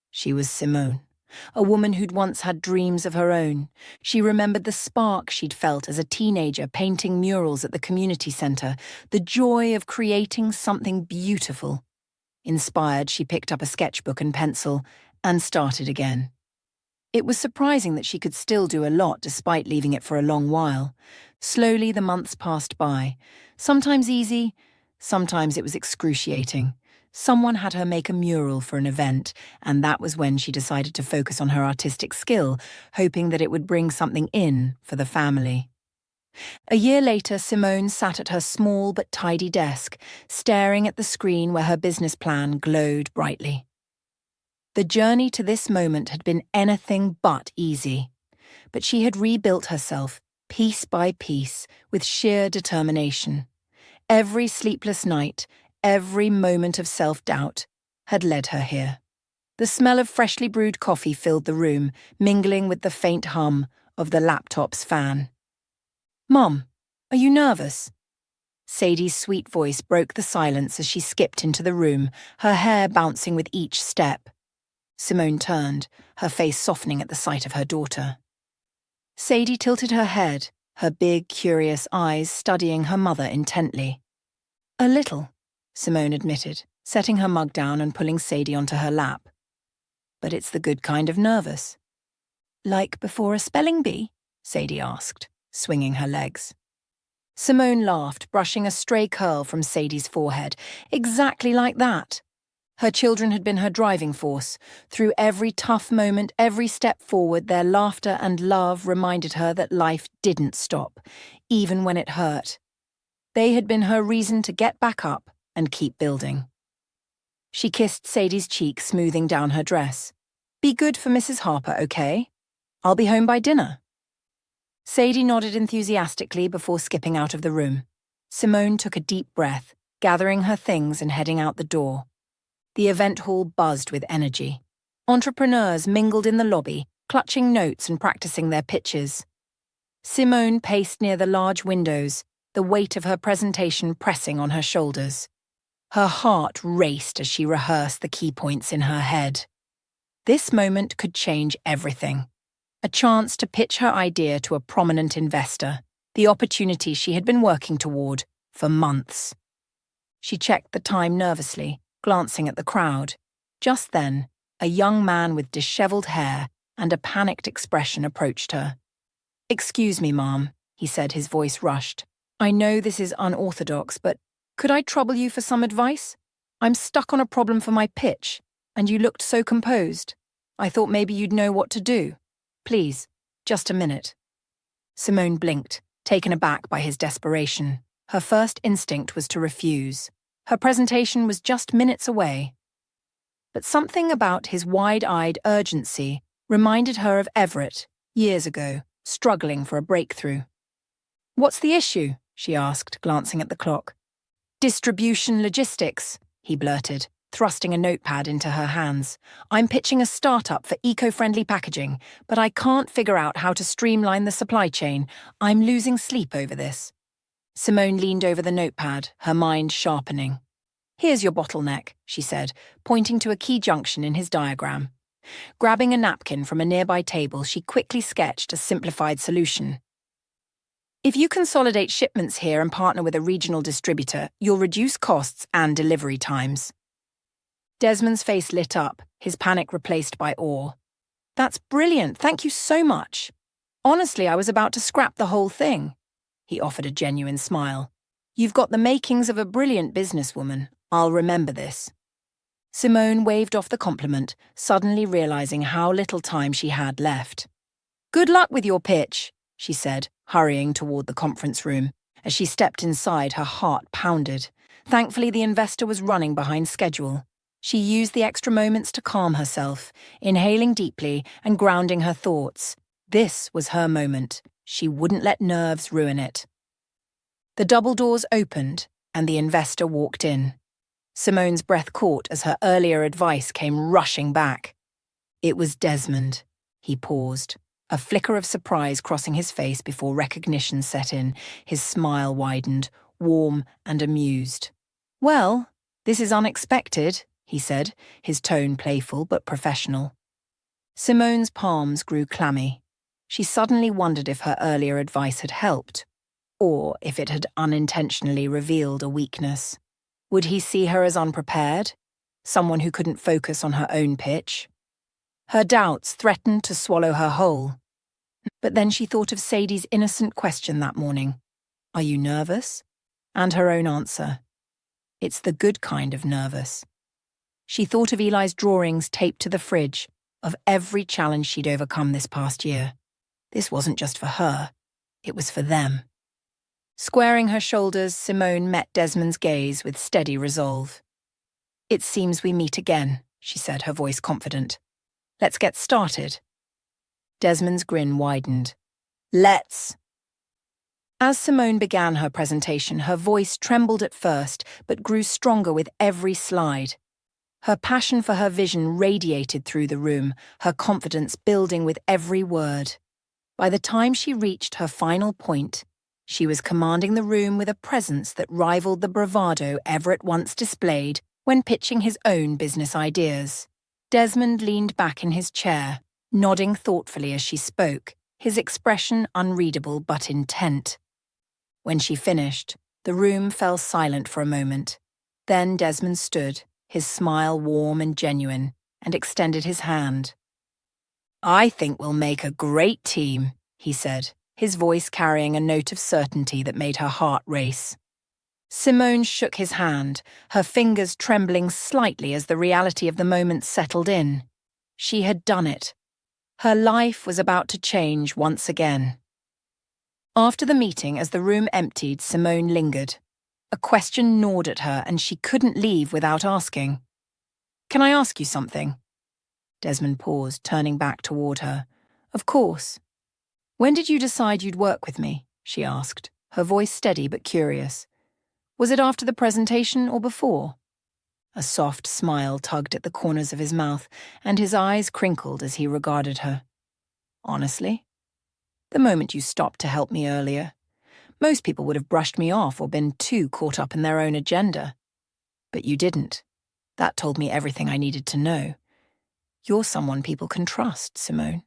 She was Simone, a woman who'd once had dreams of her own. She remembered the spark she'd felt as a teenager painting murals at the community centre, the joy of creating something beautiful. Inspired, she picked up a sketchbook and pencil and started again. It was surprising that she could still do a lot despite leaving it for a long while. Slowly, the months passed by. Sometimes easy, sometimes it was excruciating. Someone had her make a mural for an event, and that was when she decided to focus on her artistic skill, hoping that it would bring something in for the family. A year later, Simone sat at her small but tidy desk, staring at the screen where her business plan glowed brightly. The journey to this moment had been anything but easy, but she had rebuilt herself, piece by piece, with sheer determination. Every sleepless night, every moment of self-doubt had led her here. The smell of freshly brewed coffee filled the room, mingling with the faint hum of the laptop's fan. "Mom, are you nervous?" Sadie's sweet voice broke the silence as she skipped into the room, her hair bouncing with each step. Simone turned, her face softening at the sight of her daughter. Sadie tilted her head, her big, curious eyes studying her mother intently. "A little," Simone admitted, setting her mug down and pulling Sadie onto her lap. "But it's the good kind of nervous." "Like before a spelling bee?" Sadie asked, swinging her legs. Simone laughed, brushing a stray curl from Sadie's forehead. "Exactly like that." Her children had been her driving force. Through every tough moment, every step forward, their laughter and love reminded her that life didn't stop, even when it hurt. They had been her reason to get back up and keep building. She kissed Sadie's cheek, smoothing down her dress. "Be good for Mrs. Harper, okay? I'll be home by dinner." Sadie nodded enthusiastically before skipping out of the room. Simone took a deep breath, gathering her things and heading out the door. The event hall buzzed with energy. Entrepreneurs mingled in the lobby, clutching notes and practicing their pitches. Simone paced near the large windows, the weight of her presentation pressing on her shoulders. Her heart raced as she rehearsed the key points in her head. This moment could change everything. A chance to pitch her idea to a prominent investor, the opportunity she had been working toward for months. She checked the time nervously, glancing at the crowd. Just then, a young man with disheveled hair and a panicked expression approached her. "Excuse me, Mom," he said, his voice rushed. "I know this is unorthodox, but could I trouble you for some advice? I'm stuck on a problem for my pitch, and you looked so composed. I thought maybe you'd know what to do. Please, just a minute." Simone blinked, taken aback by his desperation. Her first instinct was to refuse. Her presentation was just minutes away. But something about his wide-eyed urgency reminded her of Everett, years ago, struggling for a breakthrough. "What's the issue?" she asked, glancing at the clock. "Distribution logistics," he blurted, thrusting a notepad into her hands. "I'm pitching a startup for eco-friendly packaging, but I can't figure out how to streamline the supply chain. I'm losing sleep over this." Simone leaned over the notepad, her mind sharpening. "Here's your bottleneck," she said, pointing to a key junction in his diagram. Grabbing a napkin from a nearby table, she quickly sketched a simplified solution. "If you consolidate shipments here and partner with a regional distributor, you'll reduce costs and delivery times." Desmond's face lit up, his panic replaced by awe. "That's brilliant, thank you so much. Honestly, I was about to scrap the whole thing." He offered a genuine smile. "You've got the makings of a brilliant businesswoman. I'll remember this." Simone waved off the compliment, suddenly realizing how little time she had left. "Good luck with your pitch," she said, hurrying toward the conference room. As she stepped inside, her heart pounded. Thankfully, the investor was running behind schedule. She used the extra moments to calm herself, inhaling deeply and grounding her thoughts. This was her moment. She wouldn't let nerves ruin it. The double doors opened, and the investor walked in. Simone's breath caught as her earlier advice came rushing back. It was Desmond. He paused, a flicker of surprise crossing his face before recognition set in. His smile widened, warm and amused. "Well, this is unexpected," he said, his tone playful but professional. Simone's palms grew clammy. She suddenly wondered if her earlier advice had helped, or if it had unintentionally revealed a weakness. Would he see her as unprepared? Someone who couldn't focus on her own pitch? Her doubts threatened to swallow her whole. But then she thought of Sadie's innocent question that morning. "Are you nervous?" And her own answer. "It's the good kind of nervous." She thought of Eli's drawings taped to the fridge, of every challenge she'd overcome this past year. This wasn't just for her, it was for them. Squaring her shoulders, Simone met Desmond's gaze with steady resolve. "It seems we meet again," she said, her voice confident. "Let's get started." Desmond's grin widened. "Let's." As Simone began her presentation, her voice trembled at first, but grew stronger with every slide. Her passion for her vision radiated through the room, her confidence building with every word. By the time she reached her final point, she was commanding the room with a presence that rivaled the bravado Everett once displayed when pitching his own business ideas. Desmond leaned back in his chair, nodding thoughtfully as she spoke, his expression unreadable but intent. When she finished, the room fell silent for a moment. Then Desmond stood, his smile warm and genuine, and extended his hand. "I think we'll make a great team," he said, his voice carrying a note of certainty that made her heart race. Simone shook his hand, her fingers trembling slightly as the reality of the moment settled in. She had done it. Her life was about to change once again. After the meeting, as the room emptied, Simone lingered. A question gnawed at her, and she couldn't leave without asking. "Can I ask you something?" Desmond paused, turning back toward her. "Of course." "When did you decide you'd work with me?" she asked, her voice steady but curious. "Was it after the presentation or before?" A soft smile tugged at the corners of his mouth, and his eyes crinkled as he regarded her. "Honestly? The moment you stopped to help me earlier. Most people would have brushed me off or been too caught up in their own agenda. But you didn't. That told me everything I needed to know. You're someone people can trust, Simone."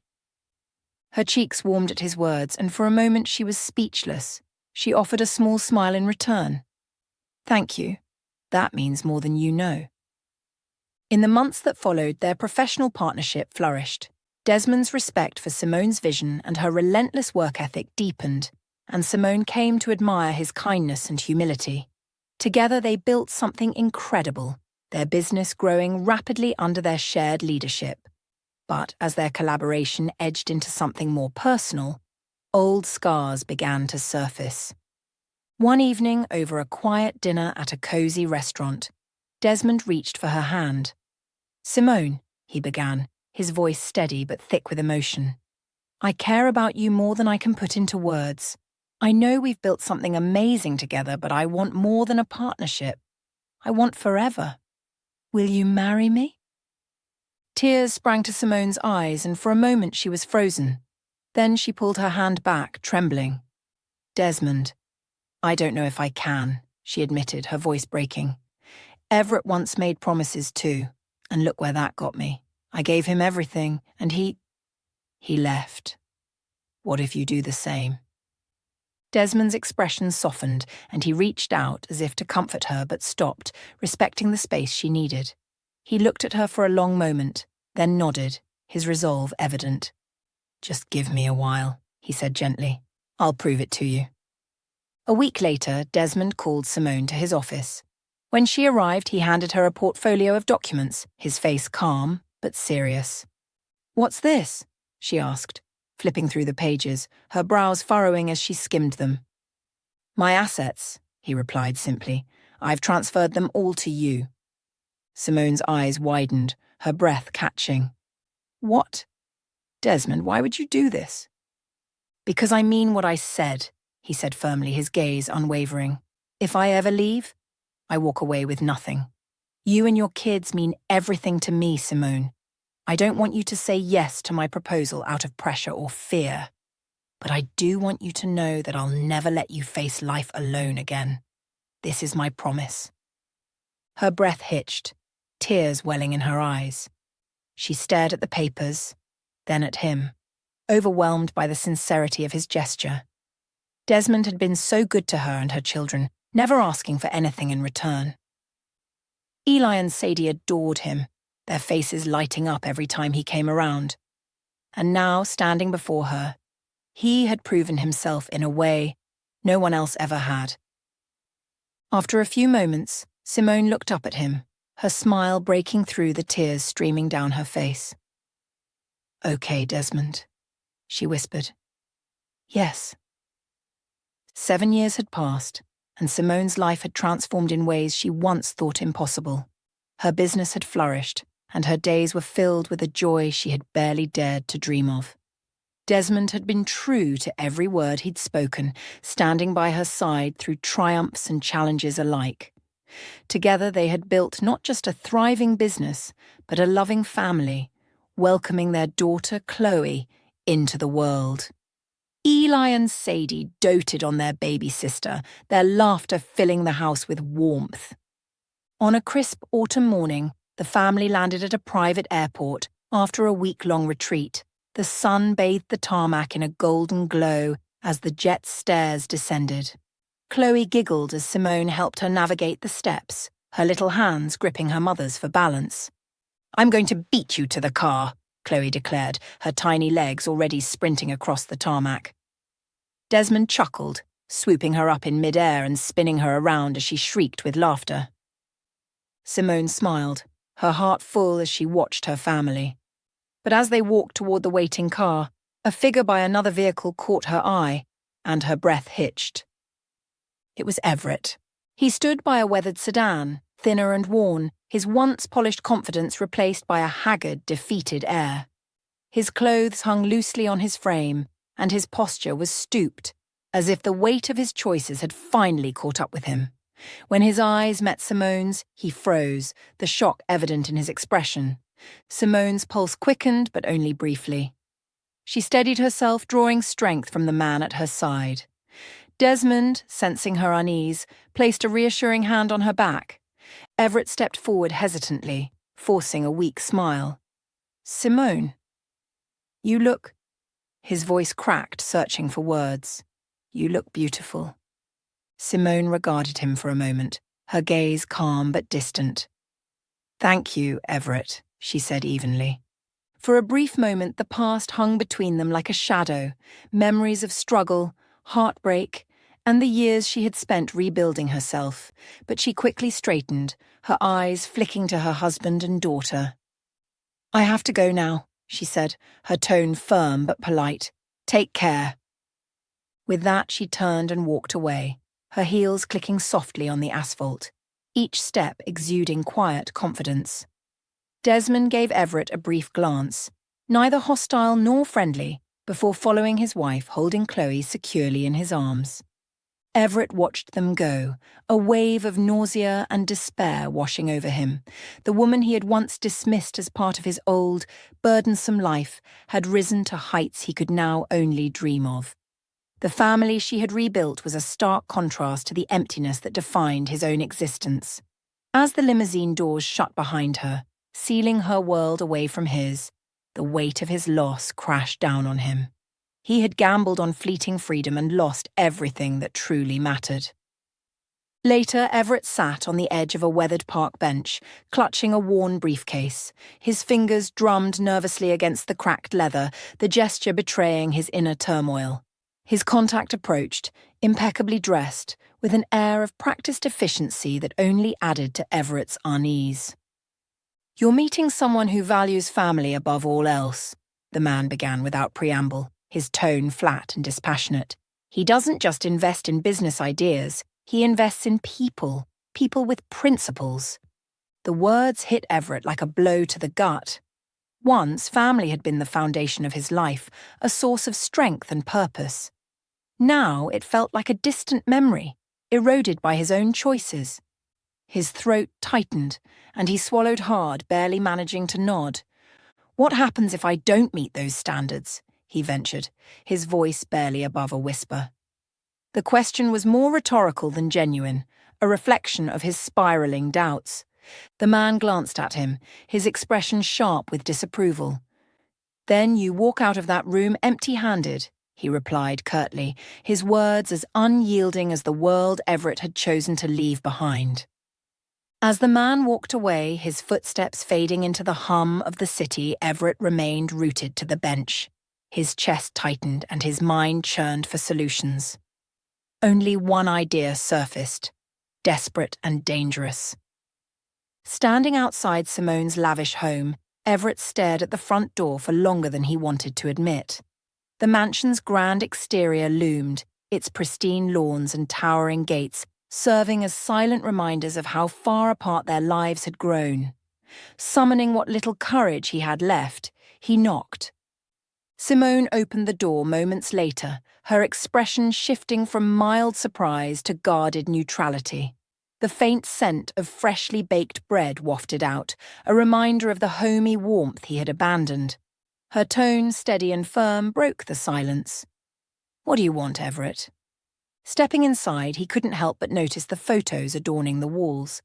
Her cheeks warmed at his words, and for a moment she was speechless. She offered a small smile in return. "Thank you. That means more than you know." In the months that followed, their professional partnership flourished. Desmond's respect for Simone's vision and her relentless work ethic deepened, and Simone came to admire his kindness and humility. Together they built something incredible, their business growing rapidly under their shared leadership. But as their collaboration edged into something more personal, old scars began to surface. One evening, over a quiet dinner at a cozy restaurant, Desmond reached for her hand. "Simone," he began, his voice steady but thick with emotion. "I care about you more than I can put into words. I know we've built something amazing together, but I want more than a partnership. I want forever. Will you marry me?" Tears sprang to Simone's eyes, and for a moment she was frozen. Then she pulled her hand back, trembling. "Desmond, I don't know if I can," she admitted, her voice breaking. "Everett once made promises too, and look where that got me. I gave him everything, and he left. What if you do the same?" Desmond's expression softened, and he reached out as if to comfort her but stopped, respecting the space she needed. He looked at her for a long moment, then nodded, his resolve evident. "Just give me a while," he said gently. "I'll prove it to you." A week later, Desmond called Simone to his office. When she arrived, he handed her a portfolio of documents, his face calm but serious. "What's this?" she asked, flipping through the pages, her brows furrowing as she skimmed them. "My assets," he replied simply. "I've transferred them all to you." Simone's eyes widened, her breath catching. "What? Desmond, why would you do this?" "Because I mean what I said," he said firmly, his gaze unwavering. If I ever leave, I walk away with nothing. You and your kids mean everything to me, Simone. I don't want you to say yes to my proposal out of pressure or fear. But I do want you to know that I'll never let you face life alone again. This is my promise. Her breath hitched, tears welling in her eyes. She stared at the papers, then at him, overwhelmed by the sincerity of his gesture. Desmond had been so good to her and her children, never asking for anything in return. Eli and Sadie adored him, their faces lighting up every time he came around. And now, standing before her, he had proven himself in a way no one else ever had. After a few moments, Simone looked up at him, her smile breaking through the tears streaming down her face. "Okay, Desmond," she whispered. "Yes." 7 years had passed, and Simone's life had transformed in ways she once thought impossible. Her business had flourished, and her days were filled with a joy she had barely dared to dream of. Desmond had been true to every word he'd spoken, standing by her side through triumphs and challenges alike. Together they had built not just a thriving business, but a loving family, welcoming their daughter, Chloe, into the world. Eli and Sadie doted on their baby sister, their laughter filling the house with warmth. On a crisp autumn morning, the family landed at a private airport after a week-long retreat. The sun bathed the tarmac in a golden glow as the jet's stairs descended. Chloe giggled as Simone helped her navigate the steps, her little hands gripping her mother's for balance. "I'm going to beat you to the car," Chloe declared, her tiny legs already sprinting across the tarmac. Desmond chuckled, swooping her up in midair and spinning her around as she shrieked with laughter. Simone smiled, her heart full as she watched her family. But as they walked toward the waiting car, a figure by another vehicle caught her eye, and her breath hitched. It was Everett. He stood by a weathered sedan, thinner and worn, his once polished confidence replaced by a haggard, defeated air. His clothes hung loosely on his frame, and his posture was stooped, as if the weight of his choices had finally caught up with him. When his eyes met Simone's, he froze, the shock evident in his expression. Simone's pulse quickened, but only briefly. She steadied herself, drawing strength from the man at her side. Desmond, sensing her unease, placed a reassuring hand on her back. Everett stepped forward hesitantly, forcing a weak smile. "Simone, you look—" His voice cracked, searching for words. "You look beautiful." Simone regarded him for a moment, her gaze calm but distant. "Thank you, Everett," she said evenly. For a brief moment, the past hung between them like a shadow, memories of struggle, heartbreak, and the years she had spent rebuilding herself, but she quickly straightened, her eyes flicking to her husband and daughter. "I have to go now," she said, her tone firm but polite. "Take care." With that, she turned and walked away, her heels clicking softly on the asphalt, each step exuding quiet confidence. Desmond gave Everett a brief glance, neither hostile nor friendly, before following his wife holding Chloe securely in his arms. Everett watched them go, a wave of nausea and despair washing over him. The woman he had once dismissed as part of his old, burdensome life had risen to heights he could now only dream of. The family she had rebuilt was a stark contrast to the emptiness that defined his own existence. As the limousine doors shut behind her, sealing her world away from his, the weight of his loss crashed down on him. He had gambled on fleeting freedom and lost everything that truly mattered. Later, Everett sat on the edge of a weathered park bench, clutching a worn briefcase. His fingers drummed nervously against the cracked leather, the gesture betraying his inner turmoil. His contact approached, impeccably dressed, with an air of practiced efficiency that only added to Everett's unease. "You're meeting someone who values family above all else," the man began without preamble, his tone flat and dispassionate. "He doesn't just invest in business ideas, he invests in people with principles." The words hit Everett like a blow to the gut. Once, family had been the foundation of his life, a source of strength and purpose. Now it felt like a distant memory, eroded by his own choices. His throat tightened, and he swallowed hard, barely managing to nod. "What happens if I don't meet those standards?" he ventured, his voice barely above a whisper. The question was more rhetorical than genuine, a reflection of his spiraling doubts. The man glanced at him, his expression sharp with disapproval. "Then you walk out of that room empty-handed," he replied curtly, his words as unyielding as the world Everett had chosen to leave behind. As the man walked away, his footsteps fading into the hum of the city, Everett remained rooted to the bench. His chest tightened and his mind churned for solutions. Only one idea surfaced, desperate and dangerous. Standing outside Simone's lavish home, Everett stared at the front door for longer than he wanted to admit. The mansion's grand exterior loomed, its pristine lawns and towering gates serving as silent reminders of how far apart their lives had grown. Summoning what little courage he had left, he knocked. Simone opened the door moments later, her expression shifting from mild surprise to guarded neutrality. The faint scent of freshly baked bread wafted out, a reminder of the homey warmth he had abandoned. Her tone, steady and firm, broke the silence. "What do you want, Everett?" Stepping inside, he couldn't help but notice the photos adorning the walls.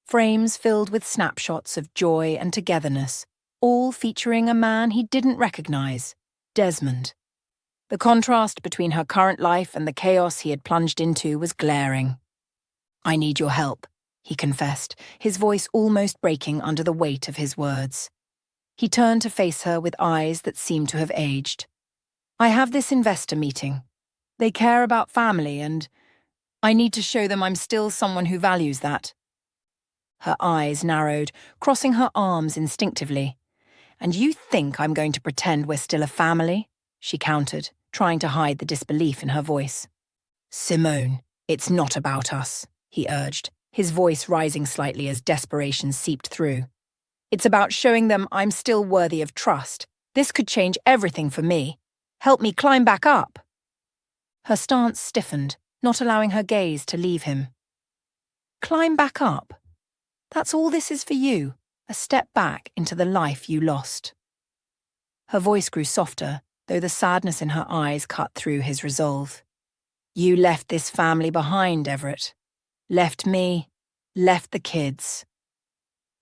Frames filled with snapshots of joy and togetherness, all featuring a man he didn't recognize, Desmond. The contrast between her current life and the chaos he had plunged into was glaring. "I need your help," he confessed, his voice almost breaking under the weight of his words. He turned to face her with eyes that seemed to have aged. "I have this investor meeting. They care about family and I need to show them I'm still someone who values that." Her eyes narrowed, crossing her arms instinctively. "And you think I'm going to pretend we're still a family?" she countered, trying to hide the disbelief in her voice. "Simone, it's not about us," he urged, his voice rising slightly as desperation seeped through. "It's about showing them I'm still worthy of trust. This could change everything for me. Help me climb back up." Her stance stiffened, not allowing her gaze to leave him. "Climb back up? That's all this is for you, a step back into the life you lost." Her voice grew softer, though the sadness in her eyes cut through his resolve. "You left this family behind, Everett. Left me, left the kids.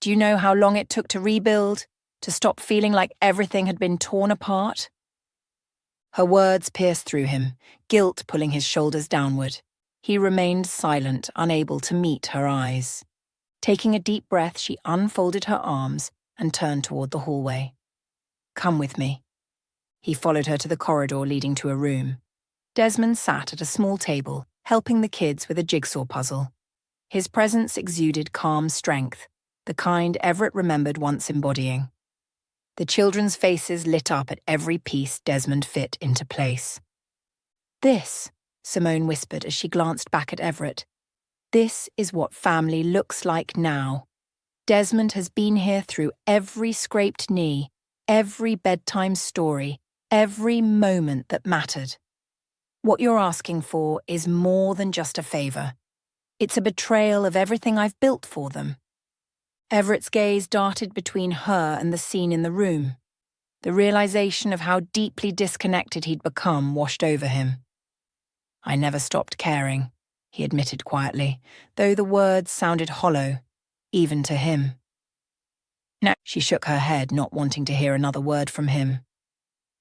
Do you know how long it took to rebuild, to stop feeling like everything had been torn apart?" Her words pierced through him, guilt pulling his shoulders downward. He remained silent, unable to meet her eyes. Taking a deep breath, she unfolded her arms and turned toward the hallway. "Come with me." He followed her to the corridor leading to a room. Desmond sat at a small table, helping the kids with a jigsaw puzzle. His presence exuded calm strength, the kind Everett remembered once embodying. The children's faces lit up at every piece Desmond fit into place. "This," Simone whispered as she glanced back at Everett, "this is what family looks like now. Desmond has been here through every scraped knee, every bedtime story, every moment that mattered. What you're asking for is more than just a favor. It's a betrayal of everything I've built for them." Everett's gaze darted between her and the scene in the room. The realization of how deeply disconnected he'd become washed over him. "I never stopped caring," he admitted quietly, though the words sounded hollow, even to him. "No," she shook her head, not wanting to hear another word from him.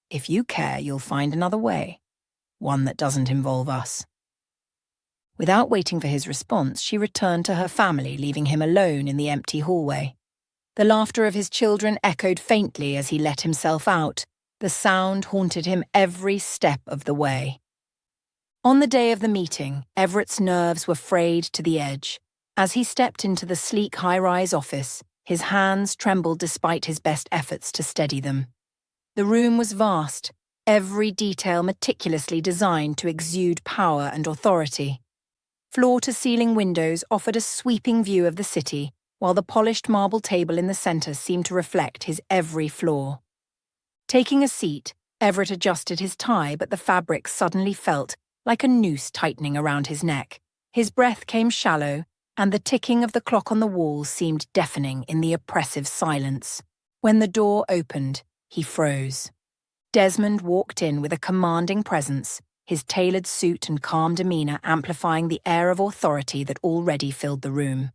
"If you care, you'll find another way. One that doesn't involve us." Without waiting for his response, she returned to her family, leaving him alone in the empty hallway. The laughter of his children echoed faintly as he let himself out. The sound haunted him every step of the way. On the day of the meeting, Everett's nerves were frayed to the edge. As he stepped into the sleek high-rise office, his hands trembled despite his best efforts to steady them. The room was vast, every detail meticulously designed to exude power and authority. Floor-to-ceiling windows offered a sweeping view of the city, while the polished marble table in the center seemed to reflect his every flaw. Taking a seat, Everett adjusted his tie, but the fabric suddenly felt like a noose tightening around his neck, His breath came shallow, and the ticking of the clock on the wall seemed deafening in the oppressive silence. When the door opened, he froze. Desmond walked in with a commanding presence, his tailored suit and calm demeanour amplifying the air of authority that already filled the room.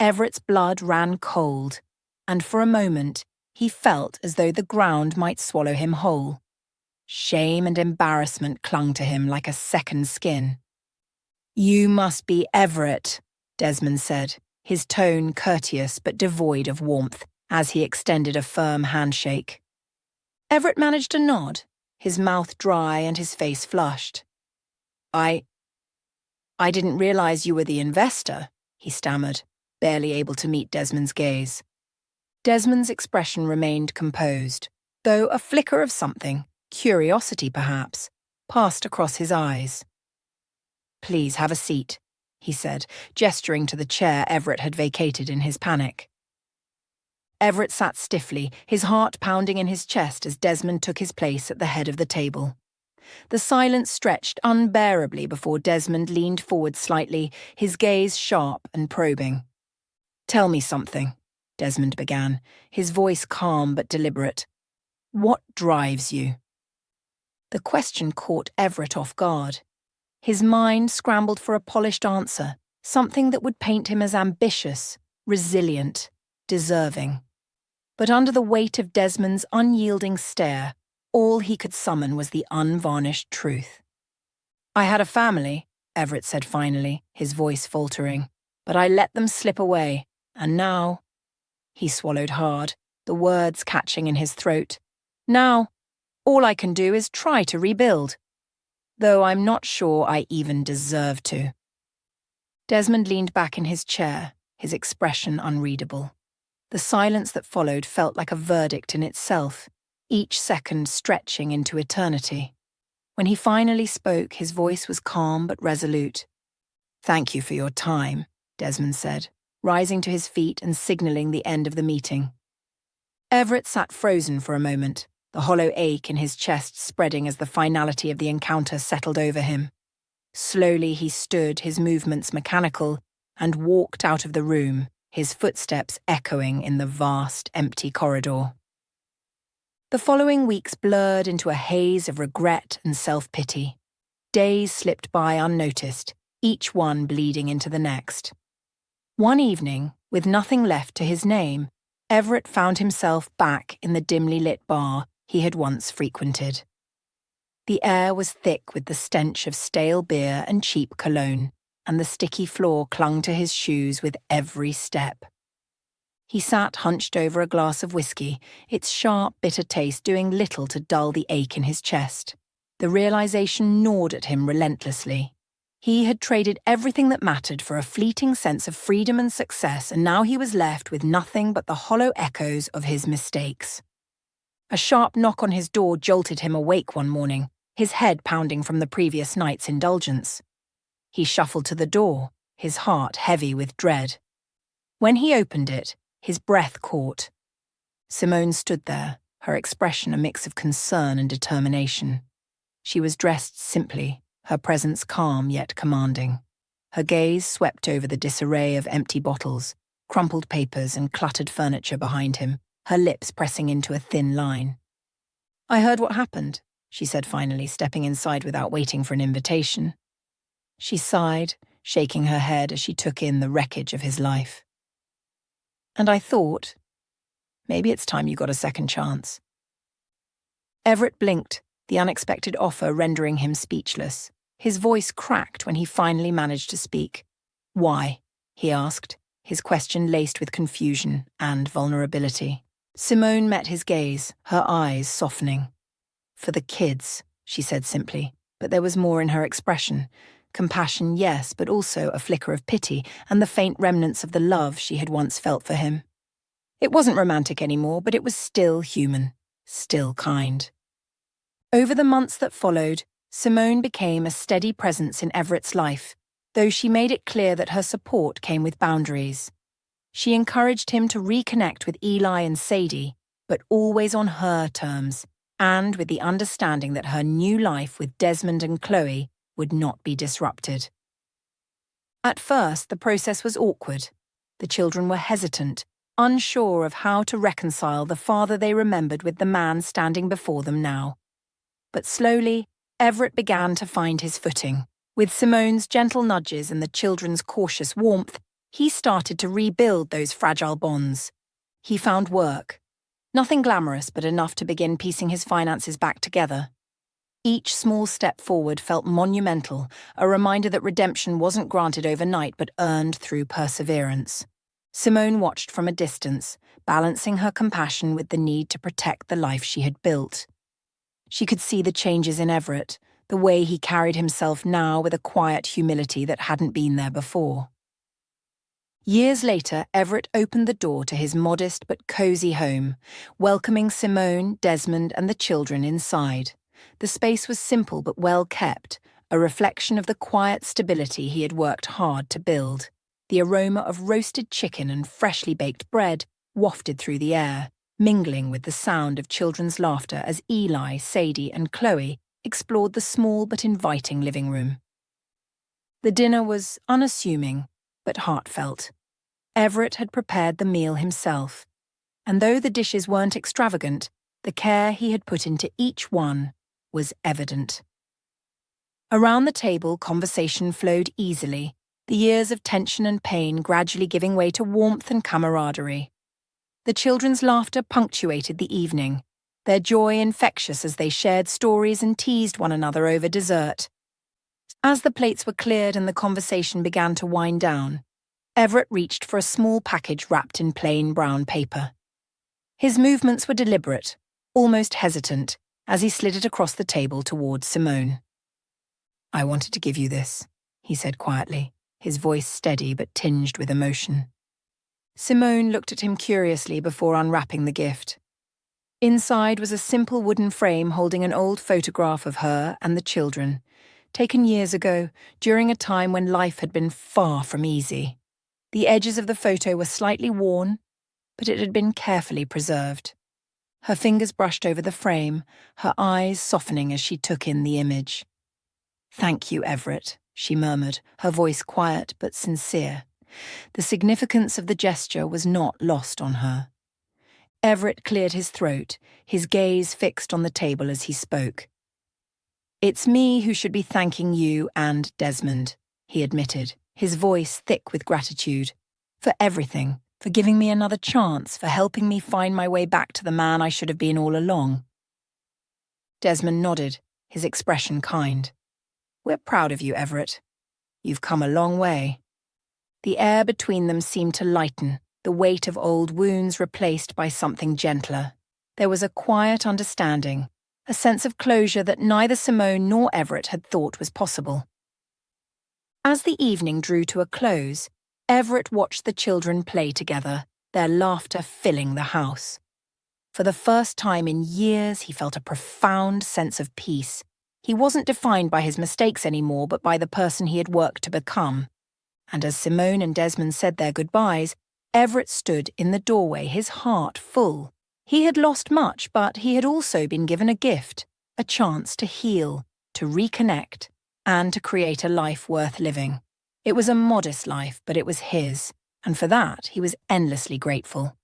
Everett's blood ran cold, and for a moment he felt as though the ground might swallow him whole. Shame and embarrassment clung to him like a second skin. "You must be Everett," Desmond said, his tone courteous but devoid of warmth, as he extended a firm handshake. Everett managed a nod, his mouth dry and his face flushed. I didn't realize you were the investor," he stammered, barely able to meet Desmond's gaze. Desmond's expression remained composed, though a flicker of something, curiosity perhaps, passed across his eyes. "Please have a seat," he said, gesturing to the chair Everett had vacated in his panic. Everett sat stiffly, his heart pounding in his chest as Desmond took his place at the head of the table. The silence stretched unbearably before Desmond leaned forward slightly, his gaze sharp and probing. "Tell me something," Desmond began, his voice calm but deliberate. "What drives you?" The question caught Everett off guard. His mind scrambled for a polished answer, something that would paint him as ambitious, resilient, deserving. But under the weight of Desmond's unyielding stare, all he could summon was the unvarnished truth. "I had a family," Everett said finally, his voice faltering, "but I let them slip away, and now—" He swallowed hard, the words catching in his throat. "Now, all I can do is try to rebuild. Though I'm not sure I even deserve to." Desmond leaned back in his chair, his expression unreadable. The silence that followed felt like a verdict in itself, each second stretching into eternity. When he finally spoke, his voice was calm but resolute. "Thank you for your time," Desmond said, rising to his feet and signalling the end of the meeting. Everett sat frozen for a moment, the hollow ache in his chest spreading as the finality of the encounter settled over him. Slowly he stood, his movements mechanical, and walked out of the room, his footsteps echoing in the vast, empty corridor. The following weeks blurred into a haze of regret and self-pity. Days slipped by unnoticed, each one bleeding into the next. One evening, with nothing left to his name, Everett found himself back in the dimly lit bar he had once frequented. The air was thick with the stench of stale beer and cheap cologne, and the sticky floor clung to his shoes with every step. He sat hunched over a glass of whiskey, its sharp, bitter taste doing little to dull the ache in his chest. The realization gnawed at him relentlessly. He had traded everything that mattered for a fleeting sense of freedom and success, and now he was left with nothing but the hollow echoes of his mistakes. A sharp knock on his door jolted him awake one morning, his head pounding from the previous night's indulgence. He shuffled to the door, his heart heavy with dread. When he opened it, his breath caught. Simone stood there, her expression a mix of concern and determination. She was dressed simply, her presence calm yet commanding. Her gaze swept over the disarray of empty bottles, crumpled papers and cluttered furniture behind him, her lips pressing into a thin line. "I heard what happened," she said finally, stepping inside without waiting for an invitation. She sighed, shaking her head as she took in the wreckage of his life. "And I thought, maybe it's time you got a second chance." Everett blinked, the unexpected offer rendering him speechless. His voice cracked when he finally managed to speak. "Why?" he asked, his question laced with confusion and vulnerability. Simone met his gaze, her eyes softening. "For the kids," she said simply, but there was more in her expression. Compassion, yes, but also a flicker of pity and the faint remnants of the love she had once felt for him. It wasn't romantic anymore, but it was still human, still kind. Over the months that followed, Simone became a steady presence in Everett's life, though she made it clear that her support came with boundaries. She encouraged him to reconnect with Eli and Sadie, but always on her terms, and with the understanding that her new life with Desmond and Chloe would not be disrupted. At first, the process was awkward. The children were hesitant, unsure of how to reconcile the father they remembered with the man standing before them now. But slowly, Everett began to find his footing. With Simone's gentle nudges and the children's cautious warmth, he started to rebuild those fragile bonds. He found work. Nothing glamorous, but enough to begin piecing his finances back together. Each small step forward felt monumental, a reminder that redemption wasn't granted overnight but earned through perseverance. Simone watched from a distance, balancing her compassion with the need to protect the life she had built. She could see the changes in Everett, the way he carried himself now with a quiet humility that hadn't been there before. Years later, Everett opened the door to his modest but cozy home, welcoming Simone, Desmond, and the children inside. The space was simple but well kept, a reflection of the quiet stability he had worked hard to build. The aroma of roasted chicken and freshly baked bread wafted through the air, mingling with the sound of children's laughter as Eli, Sadie, and Chloe explored the small but inviting living room. The dinner was unassuming but heartfelt. Everett had prepared the meal himself, and though the dishes weren't extravagant, the care he had put into each one was evident. Around the table, conversation flowed easily, the years of tension and pain gradually giving way to warmth and camaraderie. The children's laughter punctuated the evening, their joy infectious as they shared stories and teased one another over dessert. As the plates were cleared and the conversation began to wind down, Everett reached for a small package wrapped in plain brown paper. His movements were deliberate, almost hesitant, as he slid it across the table towards Simone. "I wanted to give you this," he said quietly, his voice steady but tinged with emotion. Simone looked at him curiously before unwrapping the gift. Inside was a simple wooden frame holding an old photograph of her and the children, taken years ago, during a time when life had been far from easy. The edges of the photo were slightly worn, but it had been carefully preserved. Her fingers brushed over the frame, her eyes softening as she took in the image. "Thank you, Everett," she murmured, her voice quiet but sincere. The significance of the gesture was not lost on her. Everett cleared his throat, his gaze fixed on the table as he spoke. "It's me who should be thanking you and Desmond," he admitted, his voice thick with gratitude. "For everything, for giving me another chance, for helping me find my way back to the man I should have been all along." Desmond nodded, his expression kind. "We're proud of you, Everett. You've come a long way." The air between them seemed to lighten, the weight of old wounds replaced by something gentler. There was a quiet understanding, a sense of closure that neither Simone nor Everett had thought was possible. As the evening drew to a close, Everett watched the children play together, their laughter filling the house. For the first time in years, he felt a profound sense of peace. He wasn't defined by his mistakes anymore, but by the person he had worked to become. And as Simone and Desmond said their goodbyes, Everett stood in the doorway, his heart full. He had lost much, but he had also been given a gift, a chance to heal, to reconnect, and to create a life worth living. It was a modest life, but it was his, and for that he was endlessly grateful.